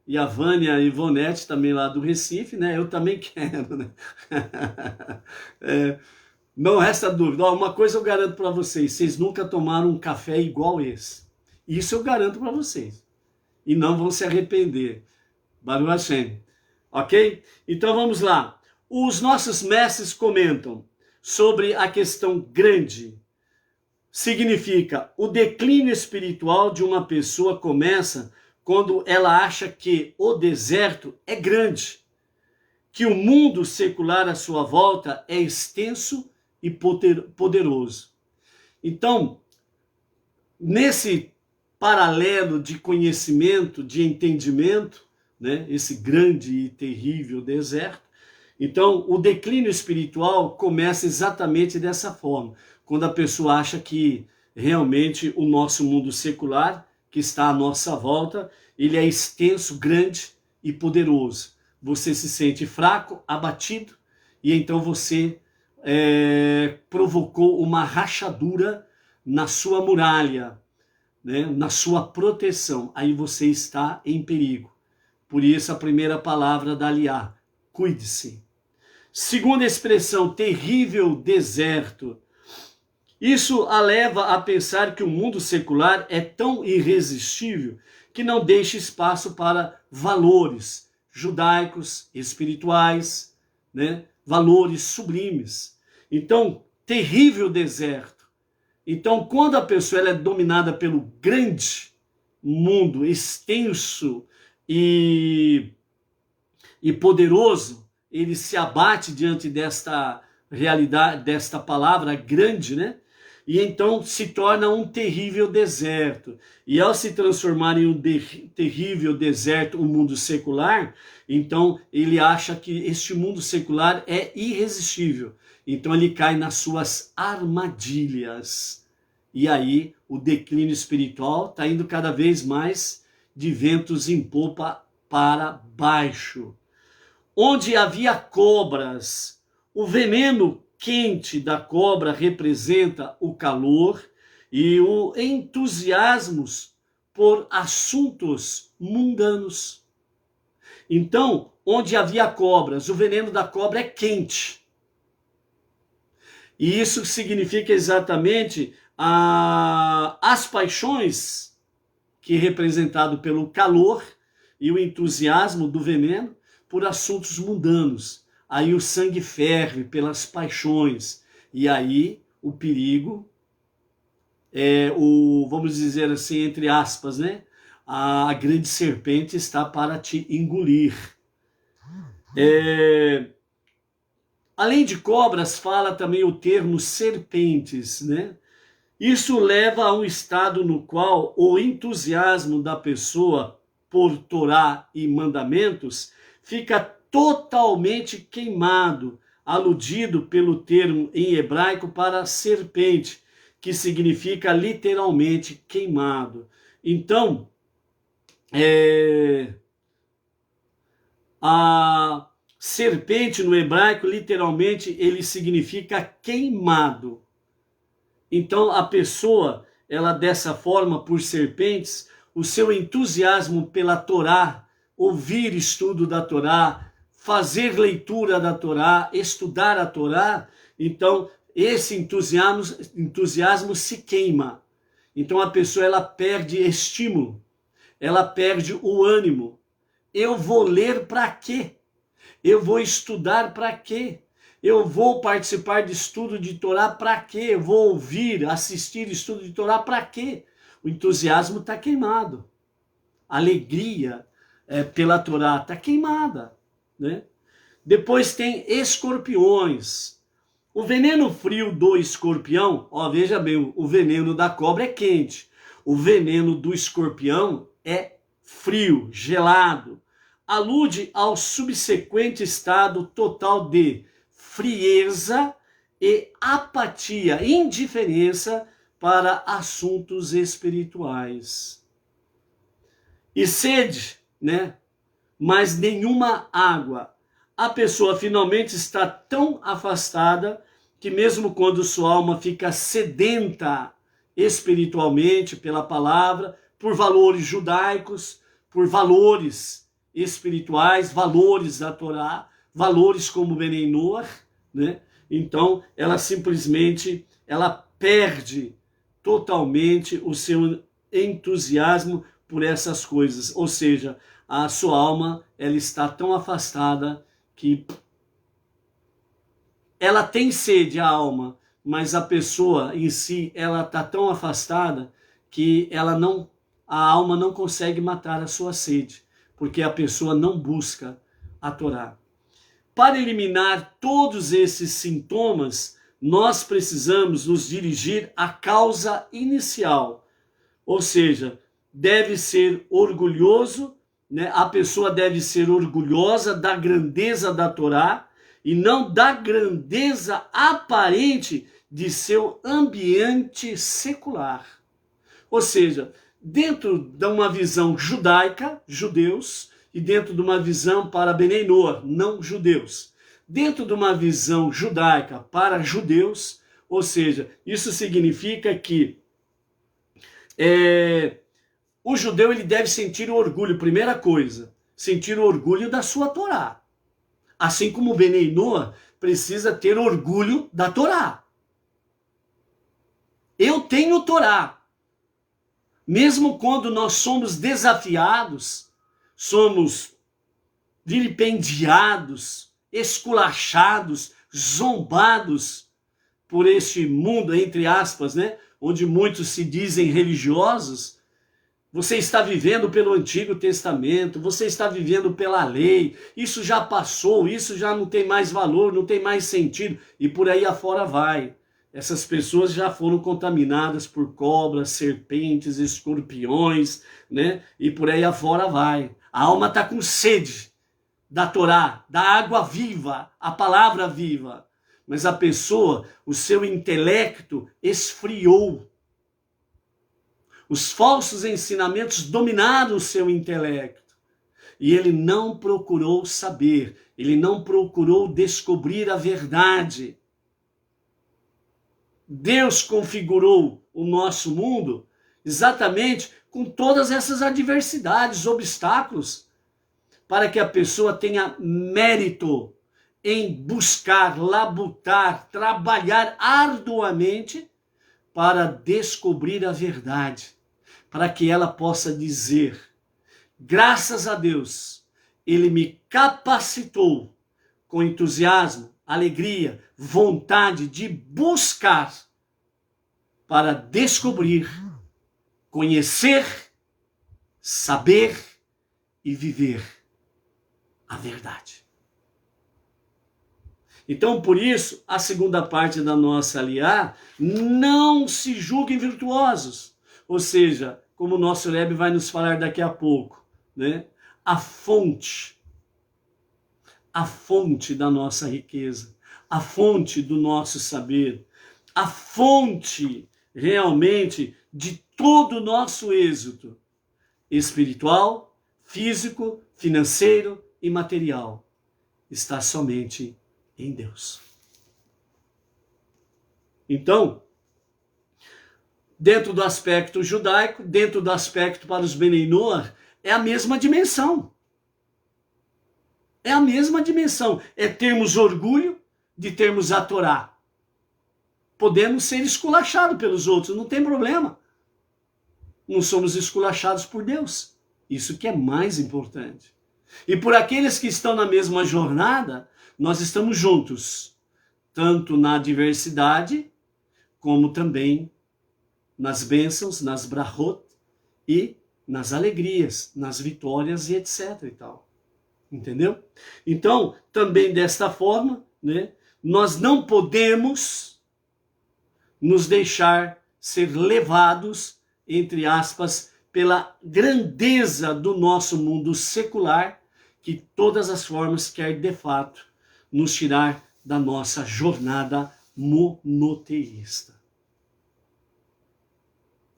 E a Vânia Ivonete também lá do Recife, né? Eu também quero, né? Não resta dúvida. Uma coisa eu garanto para vocês, vocês nunca tomaram um café igual esse. Isso eu garanto para vocês. E não vão se arrepender. Baruch Hashem. Ok? Então vamos lá. Os nossos mestres comentam sobre a questão grande. Significa, o declínio espiritual de uma pessoa começa quando ela acha que o deserto é grande, que o mundo secular à sua volta é extenso e poderoso. Então, nesse paralelo de conhecimento, de entendimento, né, esse grande e terrível deserto, então o declínio espiritual começa exatamente dessa forma, quando a pessoa acha que realmente o nosso mundo secular, que está à nossa volta, ele é extenso, grande e poderoso. Você se sente fraco, abatido, e então você provocou uma rachadura na sua muralha, né, na sua proteção. Aí você está em perigo. Por isso a primeira palavra da Aliá, cuide-se. Segunda expressão, terrível deserto. Isso a leva a pensar que o mundo secular é tão irresistível que não deixa espaço para valores judaicos, espirituais, né? Valores sublimes. Então, terrível deserto. Então, quando a pessoa ela é dominada pelo grande mundo extenso e poderoso, ele se abate diante desta realidade, desta palavra grande, né? E então se torna um terrível deserto. E ao se transformar em um terrível deserto, o mundo secular, então ele acha que este mundo secular é irresistível. Então ele cai nas suas armadilhas. E aí o declínio espiritual está indo cada vez mais de ventos em popa para baixo. Onde havia cobras, o veneno quente da cobra representa o calor e o entusiasmo por assuntos mundanos. Então, onde havia cobras, o veneno da cobra é quente. E isso significa exatamente as paixões, que é representado pelo calor e o entusiasmo do veneno por assuntos mundanos. Aí o sangue ferve pelas paixões. E aí o perigo vamos dizer assim, entre aspas, né? A grande serpente está para te engolir. Além de cobras, fala também o termo serpentes, né? Isso leva a um estado no qual o entusiasmo da pessoa por Torá e mandamentos fica totalmente queimado, aludido pelo termo em hebraico para serpente, que significa literalmente queimado. Então, a serpente no hebraico, literalmente, ele significa queimado. Então, a pessoa, ela dessa forma, por serpentes, o seu entusiasmo pela Torá, ouvir estudo da Torá, fazer leitura da Torá, estudar a Torá, então esse entusiasmo se queima. Então a pessoa ela perde estímulo, ela perde o ânimo. Eu vou ler para quê? Eu vou estudar para quê? Eu vou participar de estudo de Torá para quê? Eu vou ouvir, assistir estudo de Torá para quê? O entusiasmo está queimado. A alegria pela Torá está queimada, né? Depois tem escorpiões. O veneno frio do escorpião, veja bem, o veneno da cobra é quente. O veneno do escorpião é frio, gelado. Alude ao subsequente estado total de frieza e apatia, indiferença para assuntos espirituais. E sede, né? Mas nenhuma água. A pessoa finalmente está tão afastada que mesmo quando sua alma fica sedenta espiritualmente pela palavra, por valores judaicos, por valores espirituais, valores da Torá, valores como Benei Noach, né? Então ela simplesmente perde totalmente o seu entusiasmo por essas coisas, ou seja, a sua alma ela está tão afastada que ela tem sede, a alma, mas a pessoa em si ela está tão afastada que a alma não consegue matar a sua sede, porque a pessoa não busca a Torá. Para eliminar todos esses sintomas, nós precisamos nos dirigir à causa inicial, ou seja, deve ser orgulhoso, né? A pessoa deve ser orgulhosa da grandeza da Torá e não da grandeza aparente de seu ambiente secular. Ou seja, dentro de uma visão judaica, judeus, e dentro de uma visão para Benei Noach, não judeus. Dentro de uma visão judaica para judeus, ou seja, isso significa que o judeu ele deve sentir o orgulho, primeira coisa, sentir o orgulho da sua Torá. Assim como o Benei Noach precisa ter orgulho da Torá. Eu tenho Torá. Mesmo quando nós somos desafiados, somos vilipendiados, esculachados, zombados por este mundo, entre aspas, né? Onde muitos se dizem religiosos, você está vivendo pelo Antigo Testamento, você está vivendo pela lei, isso já passou, isso já não tem mais valor, não tem mais sentido, e por aí afora vai. Essas pessoas já foram contaminadas por cobras, serpentes, escorpiões, né? E por aí afora vai. A alma está com sede da Torá, da água viva, a palavra viva. Mas a pessoa, o seu intelecto esfriou. Os falsos ensinamentos dominaram o seu intelecto. E ele não procurou saber, ele não procurou descobrir a verdade. Deus configurou o nosso mundo exatamente com todas essas adversidades, obstáculos, para que a pessoa tenha mérito em buscar, labutar, trabalhar arduamente para descobrir a verdade, para que ela possa dizer: graças a Deus, Ele me capacitou com entusiasmo, alegria, vontade de buscar para descobrir, conhecer, saber e viver a verdade. Então, por isso, a segunda parte da nossa aliá, não se julguem virtuosos. Ou seja, como o nosso Rebbe vai nos falar daqui a pouco, né? A fonte da nossa riqueza, a fonte do nosso saber, a fonte realmente de todo o nosso êxito espiritual, físico, financeiro e material está somente em Deus. Então, dentro do aspecto judaico, dentro do aspecto para os Benei Noach, é a mesma dimensão. É a mesma dimensão. É termos orgulho de termos a Torá. Podemos ser esculachados pelos outros, não tem problema. Não somos esculachados por Deus. Isso que é mais importante. E por aqueles que estão na mesma jornada, nós estamos juntos, tanto na adversidade, como também nas bênçãos, nas brachot e nas alegrias, nas vitórias e etc. e tal. Entendeu? Então, também desta forma, né, nós não podemos nos deixar ser levados, entre aspas, pela grandeza do nosso mundo secular, que todas as formas quer de fato nos tirar da nossa jornada monoteísta.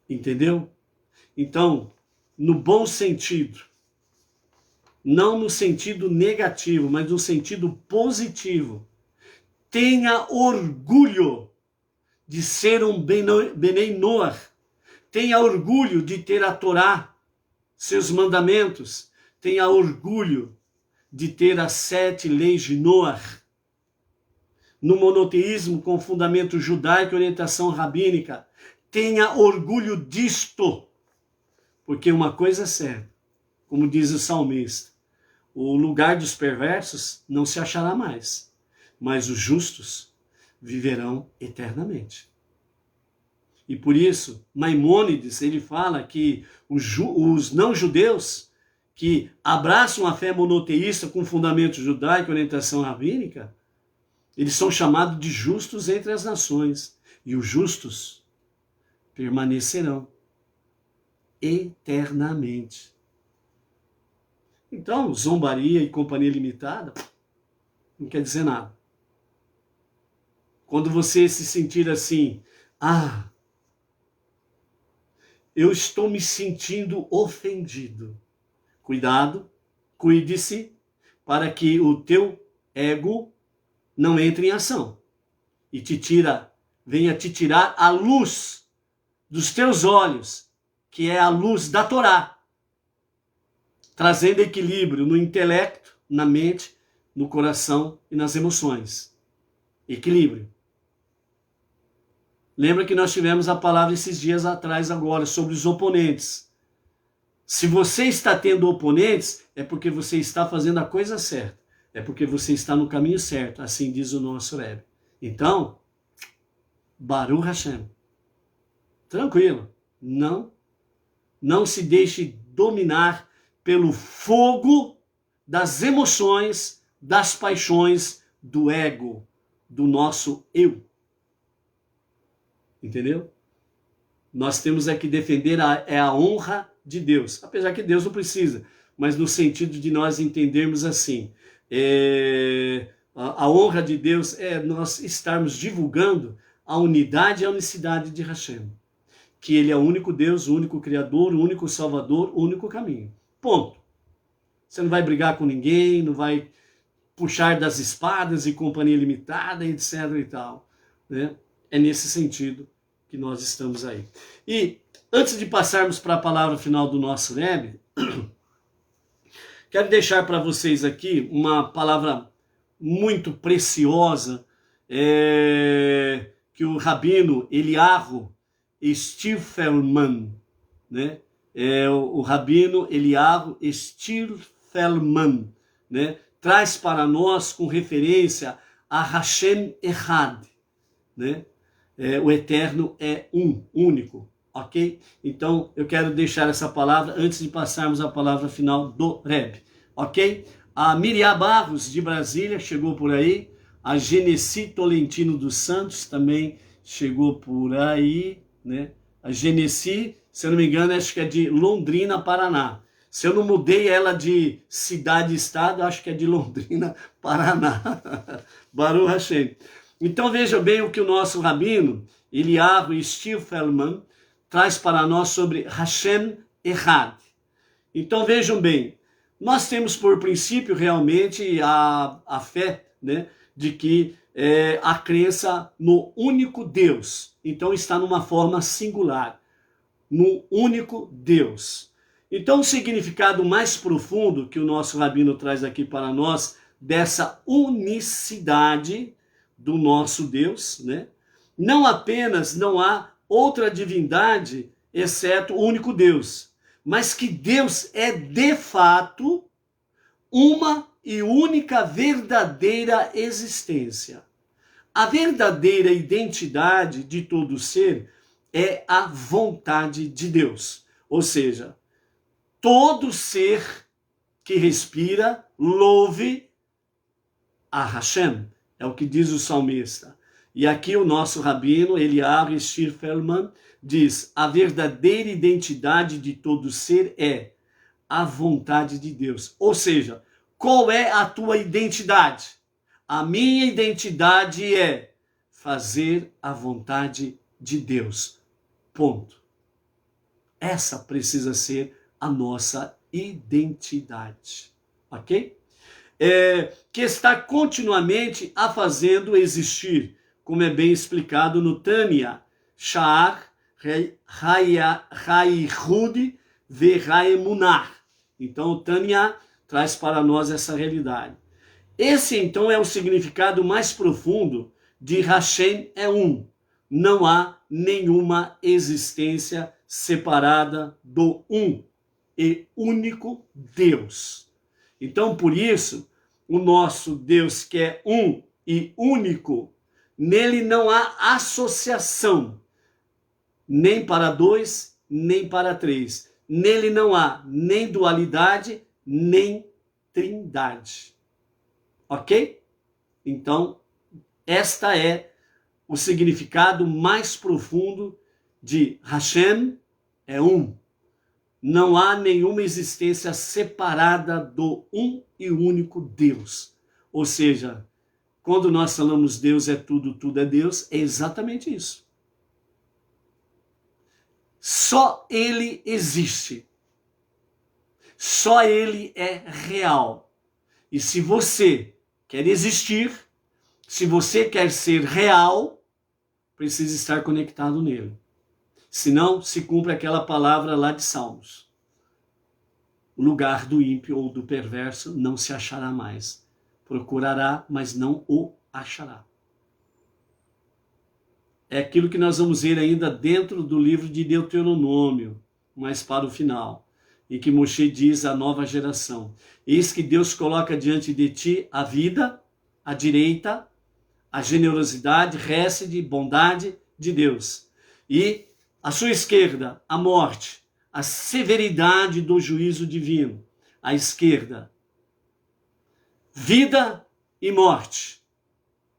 Entendeu? Então, no bom sentido, não no sentido negativo, mas no sentido positivo, tenha orgulho de ser um Benei Noach, tenha orgulho de ter a Torá, seus mandamentos, tenha orgulho de ter as 7 leis de Noach. No monoteísmo com fundamento judaico e orientação rabínica, tenha orgulho disto, porque uma coisa é certa, como diz o salmista: o lugar dos perversos não se achará mais, mas os justos viverão eternamente. E por isso, Maimônides, ele fala que os não-judeus que abraçam a fé monoteísta com fundamento judaico e orientação rabínica, eles são chamados de justos entre as nações. E os justos permanecerão eternamente. Então, zombaria e companhia limitada não quer dizer nada. Quando você se sentir assim, eu estou me sentindo ofendido. Cuidado, cuide-se para que o teu ego não entre em ação e venha te tirar a luz dos teus olhos, que é a luz da Torá, trazendo equilíbrio no intelecto, na mente, no coração e nas emoções. Equilíbrio. Lembra que nós tivemos a palavra esses dias atrás agora sobre os oponentes. Se você está tendo oponentes, é porque você está fazendo a coisa certa. É porque você está no caminho certo, assim diz o nosso Rebbe. Então, Baruch Hashem. Tranquilo. Não se deixe dominar pelo fogo das emoções, das paixões, do ego, do nosso eu. Entendeu? Nós temos que defender a honra de Deus, apesar que Deus não precisa, mas no sentido de nós entendermos assim, a honra de Deus é nós estarmos divulgando a unidade e a unicidade de Hashem, que Ele é o único Deus, o único Criador, o único Salvador, o único caminho. Ponto. Você não vai brigar com ninguém, não vai puxar das espadas e companhia limitada, etc. e tal. Né? É nesse sentido que nós estamos aí. E antes de passarmos para a palavra final do nosso Rebbe, quero deixar para vocês aqui uma palavra muito preciosa que o rabino Eliyahu Stilfelman, né? O rabino Eliyahu Stilfelman, né? Traz para nós com referência a Hashem Echad, né? O Eterno é único, ok? Então, eu quero deixar essa palavra antes de passarmos a palavra final do Rebbe, ok? A Miriam Barros, de Brasília, chegou por aí. A Genesi Tolentino dos Santos também chegou por aí, né? A Genesi, se eu não me engano, acho que é de Londrina, Paraná. Se eu não mudei ela de cidade e estado, acho que é de Londrina, Paraná. Baruch Hashem. Então veja bem o que o nosso rabino, Eliyahu Stilfelman, traz para nós sobre Hashem Echad. Então vejam bem, nós temos por princípio realmente a fé, né, de que a crença no único Deus. Então está numa forma singular, no único Deus. Então o significado mais profundo que o nosso rabino traz aqui para nós, dessa unicidade do nosso Deus, né? Não apenas não há outra divindade exceto o único Deus, mas que Deus é de fato uma e única verdadeira existência. A verdadeira identidade de todo ser é a vontade de Deus. Ou seja, todo ser que respira louve a Hashem. É o que diz o salmista. E aqui o nosso rabino, Eliyahu Stilfelman, diz: a verdadeira identidade de todo ser é a vontade de Deus. Ou seja, qual é a tua identidade? A minha identidade é fazer a vontade de Deus. Ponto. Essa precisa ser a nossa identidade. Ok? Que está continuamente a fazendo existir, como é bem explicado no Tânia, Sha'ar Ha'ihud Ve'Ha'emunah. Então o Tânia traz para nós essa realidade. Esse então é o significado mais profundo de Hashem é um. Não há nenhuma existência separada do e único Deus. Então, por isso, o nosso Deus que é um e único, nele não há associação, nem para dois, nem para três. Nele não há nem dualidade, nem trindade. Ok? Então, esta é o significado mais profundo de Hashem é um. Não há nenhuma existência separada do um e único Deus. Ou seja, quando nós falamos Deus é tudo, tudo é Deus, é exatamente isso. Só Ele existe. Só Ele é real. E se você quer existir, se você quer ser real, precisa estar conectado nele. Senão, se cumpre aquela palavra lá de Salmos. O lugar do ímpio ou do perverso não se achará mais. Procurará, mas não o achará. é aquilo que nós vamos ver ainda dentro do livro de Deuteronômio, mais para o final, em que Moshe diz à nova geração: eis que Deus coloca diante de ti a vida, a direita, a generosidade, récide, bondade de Deus, e à sua esquerda, a morte, a severidade do juízo divino. À esquerda, vida e morte.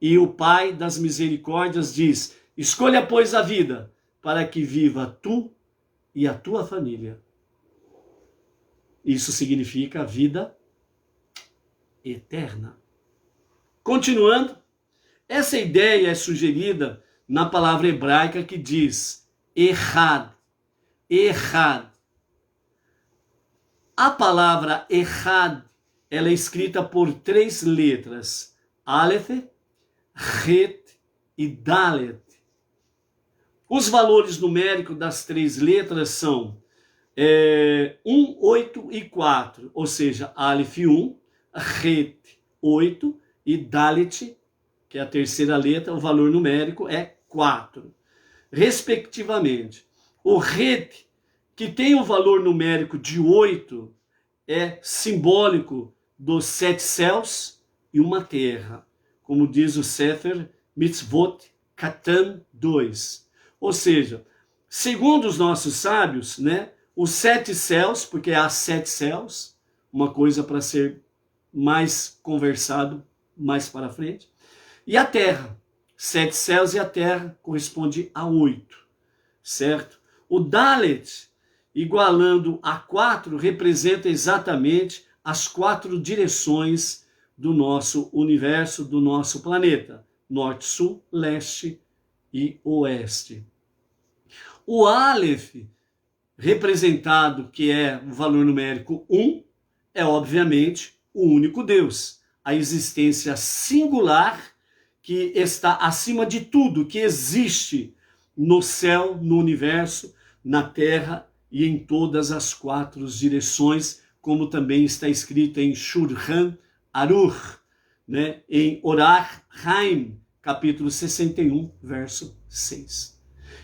E o Pai das misericórdias diz: escolha, pois, a vida, para que viva tu e a tua família. Isso significa a vida eterna. Continuando, essa ideia é sugerida na palavra hebraica que diz Echad. Echad. A palavra Echad, ela é escrita por 3 letras: Aleph, Het e Dalet. Os valores numéricos das 3 letras são 1, 8 e 4, ou seja, Aleph 1, Het 8 e Dalet, que é a terceira letra, o valor numérico é 4, respectivamente. O Het, que tem o valor numérico de 8, é simbólico dos 7 céus e uma terra, como diz o Sefer Mitzvot Katan 2. Ou seja, segundo os nossos sábios, né, os 7 céus, porque há 7 céus, uma coisa para ser mais conversado mais para frente, e a terra, 7 céus e a terra corresponde a 8, certo? O Dalet, igualando a 4, representa exatamente as 4 direções do nosso universo, do nosso planeta: norte, sul, leste e oeste. O Aleph, representado, que é o valor numérico 1, é obviamente o único Deus, a existência singular que está acima de tudo que existe no céu, no universo, na terra e em todas as 4 direções, como também está escrito em Shulchan Aruch, né, em Orach Chaim, capítulo 61, verso 6.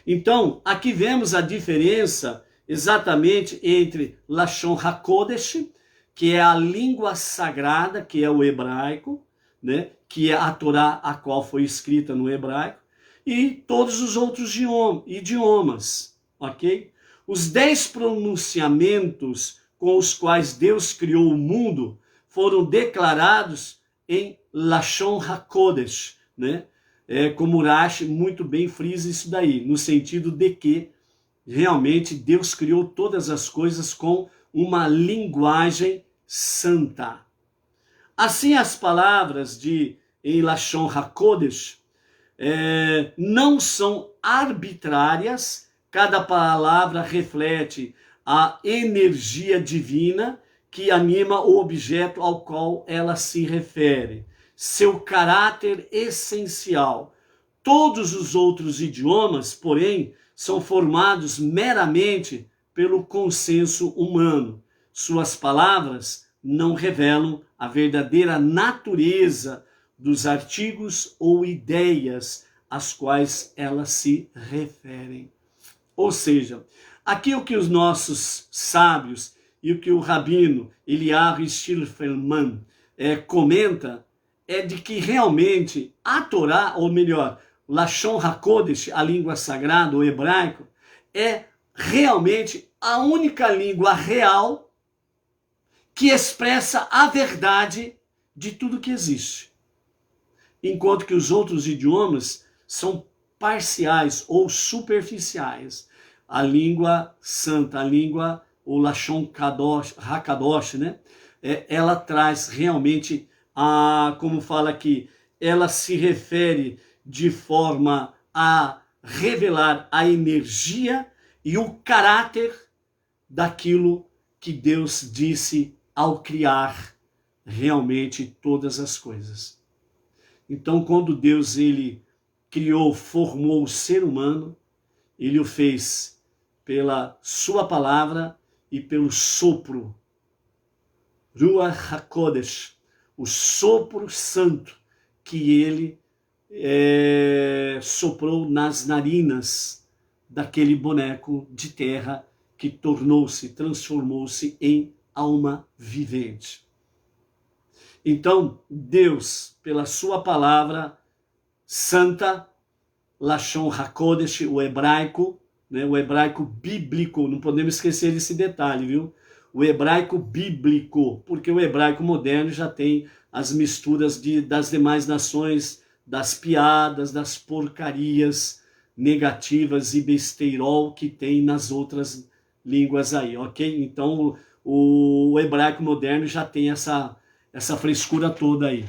Então, aqui vemos a diferença exatamente entre Lashon HaKodesh, que é a língua sagrada, que é o hebraico, né, que é a Torá, a qual foi escrita no hebraico, e todos os outros idiomas, ok? Os 10 pronunciamentos com os quais Deus criou o mundo foram declarados em Lashon HaKodesh, né? Como Rashi muito bem frisa isso daí, no sentido de que realmente Deus criou todas as coisas com uma linguagem santa. Assim, as palavras em Lashon HaKodesh não são arbitrárias, cada palavra reflete a energia divina que anima o objeto ao qual ela se refere, seu caráter essencial. Todos os outros idiomas, porém, são formados meramente pelo consenso humano. Suas palavras não revelam a verdadeira natureza dos artigos ou ideias às quais elas se referem. Ou seja, aqui o que os nossos sábios e o que o rabino Eliyahu Shilferman comenta é de que realmente a Torá, ou melhor, Lashon HaKodesh, a língua sagrada, o hebraico, é realmente a única língua real que expressa a verdade de tudo que existe. Enquanto que os outros idiomas são parciais ou superficiais. A língua santa, a língua, o Lashon HaKadosh, né? Ela traz realmente, como fala aqui, ela se refere de forma a revelar a energia e o caráter daquilo que Deus disse ao criar realmente todas as coisas. Então, quando Deus ele criou, formou o ser humano, ele o fez pela sua palavra e pelo sopro, Ruach HaKodesh, o sopro santo que ele soprou nas narinas daquele boneco de terra que transformou-se em alma vivente. Então, Deus, pela sua palavra santa, Lashon HaKodesh, o hebraico, né, o hebraico bíblico, não podemos esquecer desse detalhe, viu? O hebraico bíblico, porque o hebraico moderno já tem as misturas das demais nações, das piadas, das porcarias negativas e besteirol que tem nas outras línguas aí, ok? Então, o hebraico moderno já tem essa frescura toda aí.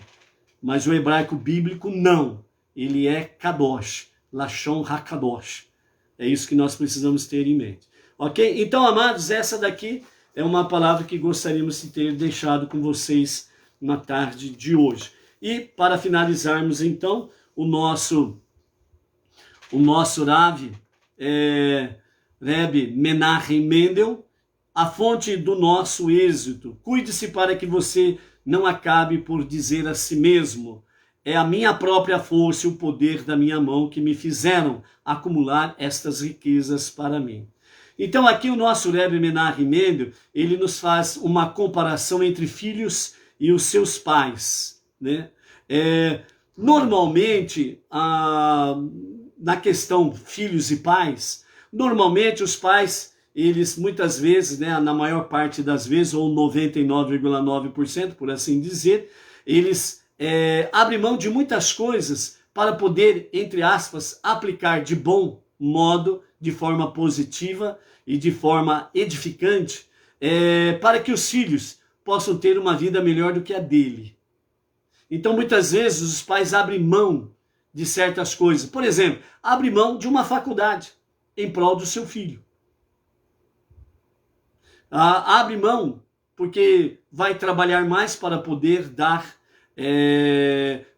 Mas o hebraico bíblico, não. Ele é Kadosh, Lashon HaKadosh. É isso que nós precisamos ter em mente. Ok? Então, amados, essa daqui é uma palavra que gostaríamos de ter deixado com vocês na tarde de hoje. E, para finalizarmos, então, o nosso Rav, Rebbe Menachem Mendel, a fonte do nosso êxito. Cuide-se para que você não acabe por dizer a si mesmo: é a minha própria força e o poder da minha mão que me fizeram acumular estas riquezas para mim. Então aqui o nosso Rebbe Menachem Mendel, ele nos faz uma comparação entre filhos e os seus pais, né? Normalmente, na questão filhos e pais, normalmente os pais, eles muitas vezes, né, na maior parte das vezes, ou 99,9%, por assim dizer, eles abrem mão de muitas coisas para poder, entre aspas, aplicar de bom modo, de forma positiva e de forma edificante, para que os filhos possam ter uma vida melhor do que a dele. Então, muitas vezes, os pais abrem mão de certas coisas. Por exemplo, abre mão de uma faculdade em prol do seu filho. Abre mão porque vai trabalhar mais para poder dar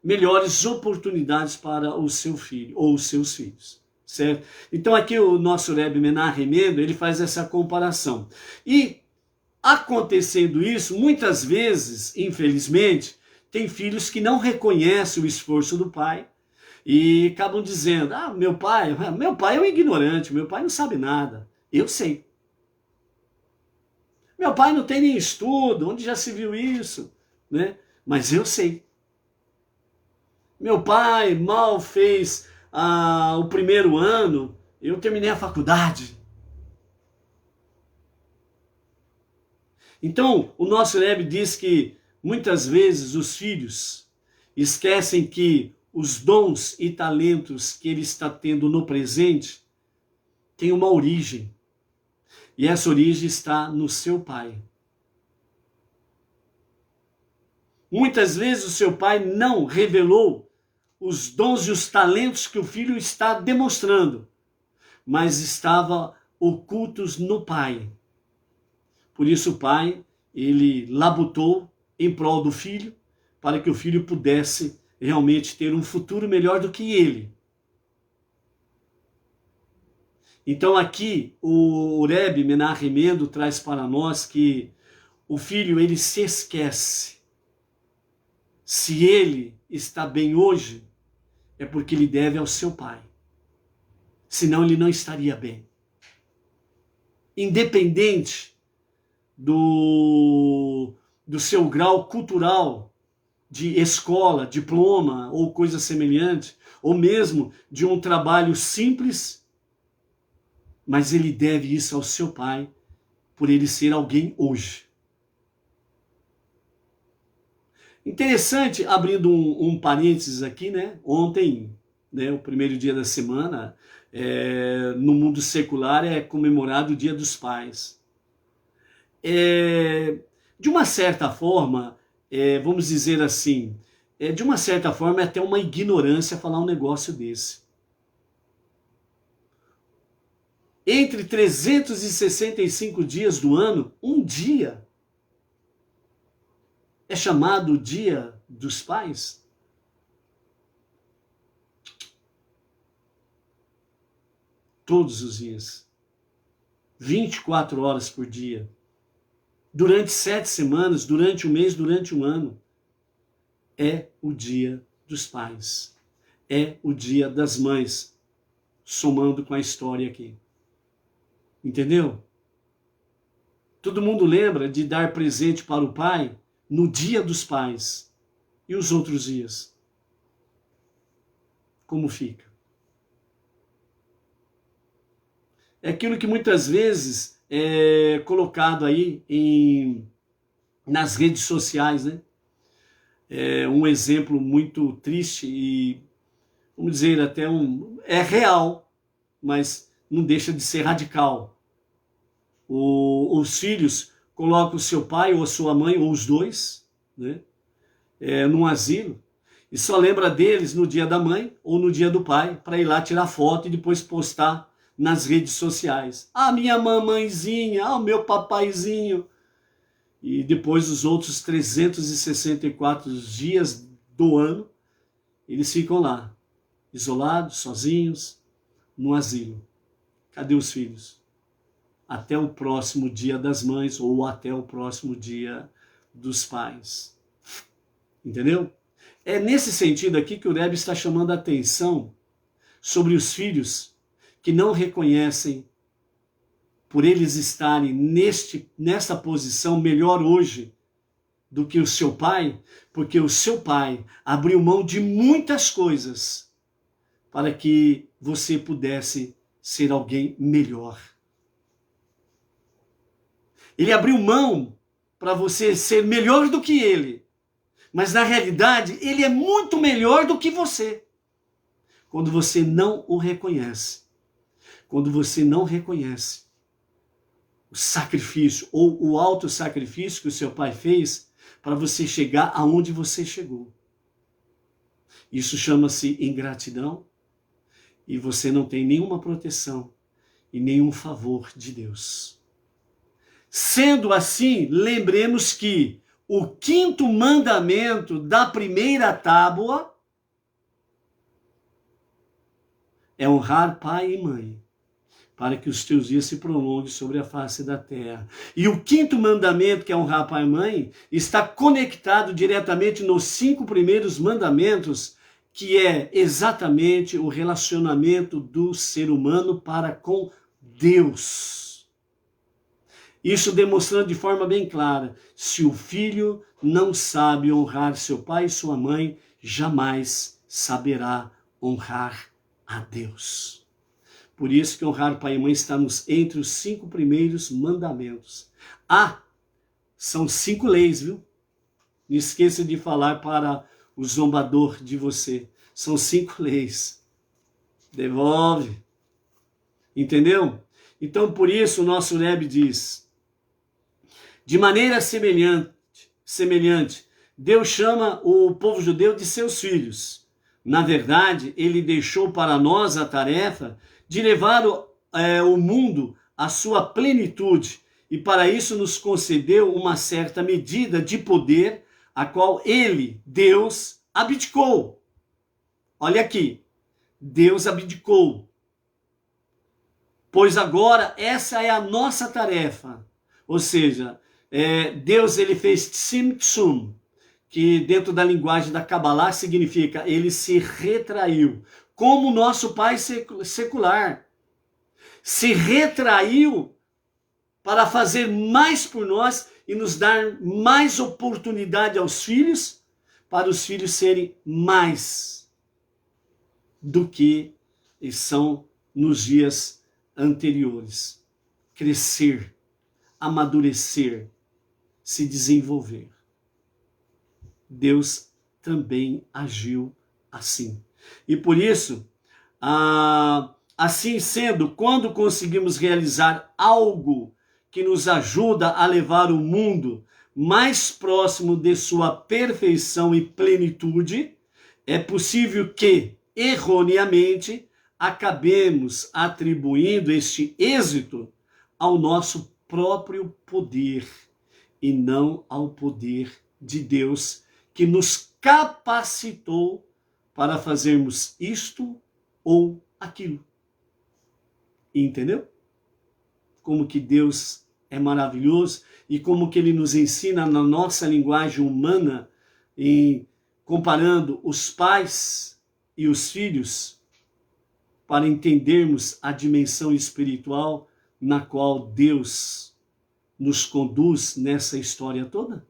melhores oportunidades para o seu filho ou os seus filhos. Certo? Então aqui o nosso Rebbe Menachem Mendel, ele faz essa comparação. E acontecendo isso, muitas vezes, infelizmente, tem filhos que não reconhecem o esforço do pai e acabam dizendo: meu pai é um ignorante, meu pai não sabe nada. Eu sei. Meu pai não tem nem estudo, onde já se viu isso, né? Mas eu sei. Meu pai mal fez o primeiro ano, eu terminei a faculdade. Então, o nosso Rebbe diz que muitas vezes os filhos esquecem que os dons e talentos que ele está tendo no presente têm uma origem. E essa origem está no seu pai. Muitas vezes o seu pai não revelou os dons e os talentos que o filho está demonstrando, mas estavam ocultos no pai. Por isso o pai, ele labutou em prol do filho, para que o filho pudesse realmente ter um futuro melhor do que ele. Então aqui o Rebbe Menachem Mendel traz para nós que o filho, ele se esquece. Se ele está bem hoje, é porque ele deve ao seu pai. Senão ele não estaria bem. Independente do seu grau cultural de escola, diploma ou coisa semelhante, ou mesmo de um trabalho simples, mas ele deve isso ao seu pai, por ele ser alguém hoje. Interessante, abrindo um parênteses aqui, né? Ontem, né, o primeiro dia da semana, no mundo secular é comemorado o Dia dos Pais. De uma certa forma, vamos dizer assim, de uma certa forma é até uma ignorância falar um negócio desse. Entre 365 dias do ano, um dia é chamado Dia dos Pais? Todos os dias. 24 horas por dia. Durante 7 semanas, durante um mês, durante um ano. É o Dia dos Pais. é o Dia das Mães, somando com a história aqui. Entendeu? Todo mundo lembra de dar presente para o pai no Dia dos Pais. E os outros dias? Como fica? É aquilo que muitas vezes é colocado aí nas redes sociais, né? É um exemplo muito triste e, vamos dizer, até é real, mas não deixa de ser radical. Os filhos colocam o seu pai ou a sua mãe, ou os dois, né? Num asilo, e só lembra deles no dia da mãe ou no dia do pai, para ir lá tirar foto e depois postar nas redes sociais. Ah, minha mamãezinha, ah, o meu papaizinho. E depois os outros 364 dias do ano, eles ficam lá, isolados, sozinhos, no asilo. Cadê os filhos? Até o próximo Dia das Mães ou até o próximo Dia dos Pais. Entendeu? É nesse sentido aqui que o Rebbe está chamando a atenção sobre os filhos que não reconhecem, por eles estarem nesta posição melhor hoje do que o seu pai, porque o seu pai abriu mão de muitas coisas para que você pudesse ser alguém melhor. Ele abriu mão para você ser melhor do que ele. Mas na realidade, ele é muito melhor do que você. Quando você não o reconhece. Quando você não reconhece o sacrifício ou o auto-sacrifício que o seu pai fez para você chegar aonde você chegou. Isso chama-se ingratidão e você não tem nenhuma proteção e nenhum favor de Deus. Sendo assim, lembremos que o quinto mandamento da primeira tábua é honrar pai e mãe, para que os teus dias se prolonguem sobre a face da terra. E o quinto mandamento, que é honrar pai e mãe, está conectado diretamente nos 5 primeiros mandamentos, que é exatamente o relacionamento do ser humano para com Deus. Isso demonstrando de forma bem clara, se o filho não sabe honrar seu pai e sua mãe, jamais saberá honrar a Deus. Por isso que honrar pai e mãe está entre os 5 primeiros mandamentos. São 5 leis, viu? Não esqueça de falar para o zombador de você. São 5 leis. Devolve. Entendeu? Então, por isso, o nosso Rebbe diz: de maneira semelhante, Deus chama o povo judeu de seus filhos. Na verdade, ele deixou para nós a tarefa de levar o mundo à sua plenitude, e para isso nos concedeu uma certa medida de poder, a qual ele, Deus, abdicou. Olha aqui, Deus abdicou. Pois agora essa é a nossa tarefa. Ou seja, Deus ele fez tzimtzum, que dentro da linguagem da Kabbalah significa ele se retraiu, como o nosso pai secular se retraiu para fazer mais por nós e nos dar mais oportunidade aos filhos, para os filhos serem mais do que são nos dias anteriores. Crescer, amadurecer, se desenvolver. Deus também agiu assim. E por isso, assim sendo, quando conseguimos realizar algo que nos ajuda a levar o mundo mais próximo de sua perfeição e plenitude, é possível que, erroneamente, acabemos atribuindo este êxito ao nosso próprio poder e não ao poder de Deus, que nos capacitou para fazermos isto ou aquilo. Entendeu? Como que Deus é maravilhoso e como que ele nos ensina na nossa linguagem humana, comparando os pais e os filhos para entendermos a dimensão espiritual na qual Deus nos conduz nessa história toda?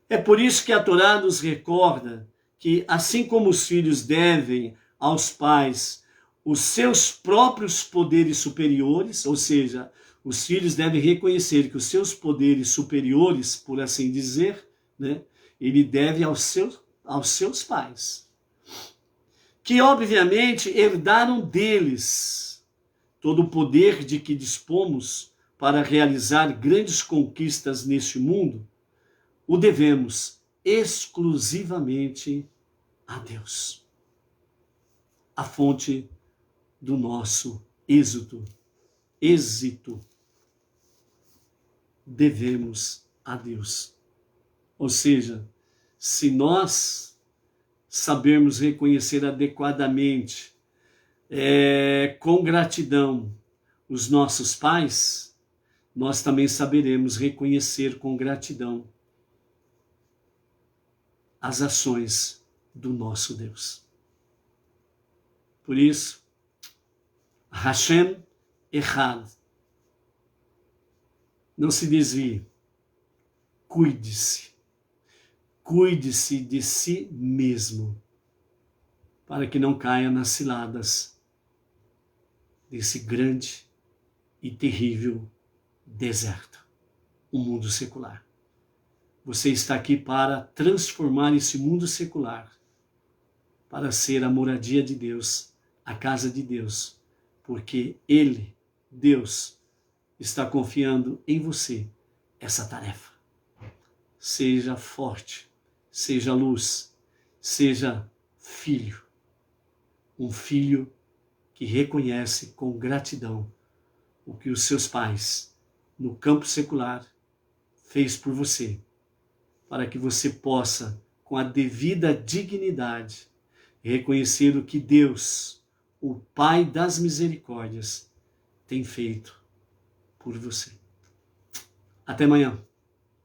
É por isso que a Torá nos recorda que, assim como os filhos devem aos pais os seus próprios poderes superiores, ou seja, os filhos devem reconhecer que os seus poderes superiores, por assim dizer, né, ele deve aos seus pais, que obviamente herdaram deles todo o poder de que dispomos para realizar grandes conquistas neste mundo, o devemos exclusivamente a Deus, a fonte do nosso êxito. Devemos a Deus. Ou seja, se nós sabermos reconhecer adequadamente, com gratidão, os nossos pais, nós também saberemos reconhecer com gratidão as ações do nosso Deus. Por isso, Hashem Echad. Não se desvie. Cuide-se. Cuide-se de si mesmo, para que não caia nas ciladas desse grande e terrível deserto, o mundo secular. Você está aqui para transformar esse mundo secular, para ser a moradia de Deus, a casa de Deus, porque Ele, Deus, está confiando em você essa tarefa. Seja forte, seja luz, seja filho, um filho que reconhece com gratidão o que os seus pais, no campo secular, fez por você, para que você possa, com a devida dignidade, reconhecer o que Deus, o Pai das misericórdias, tem feito por você. Até amanhã.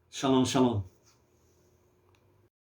Shalom, shalom.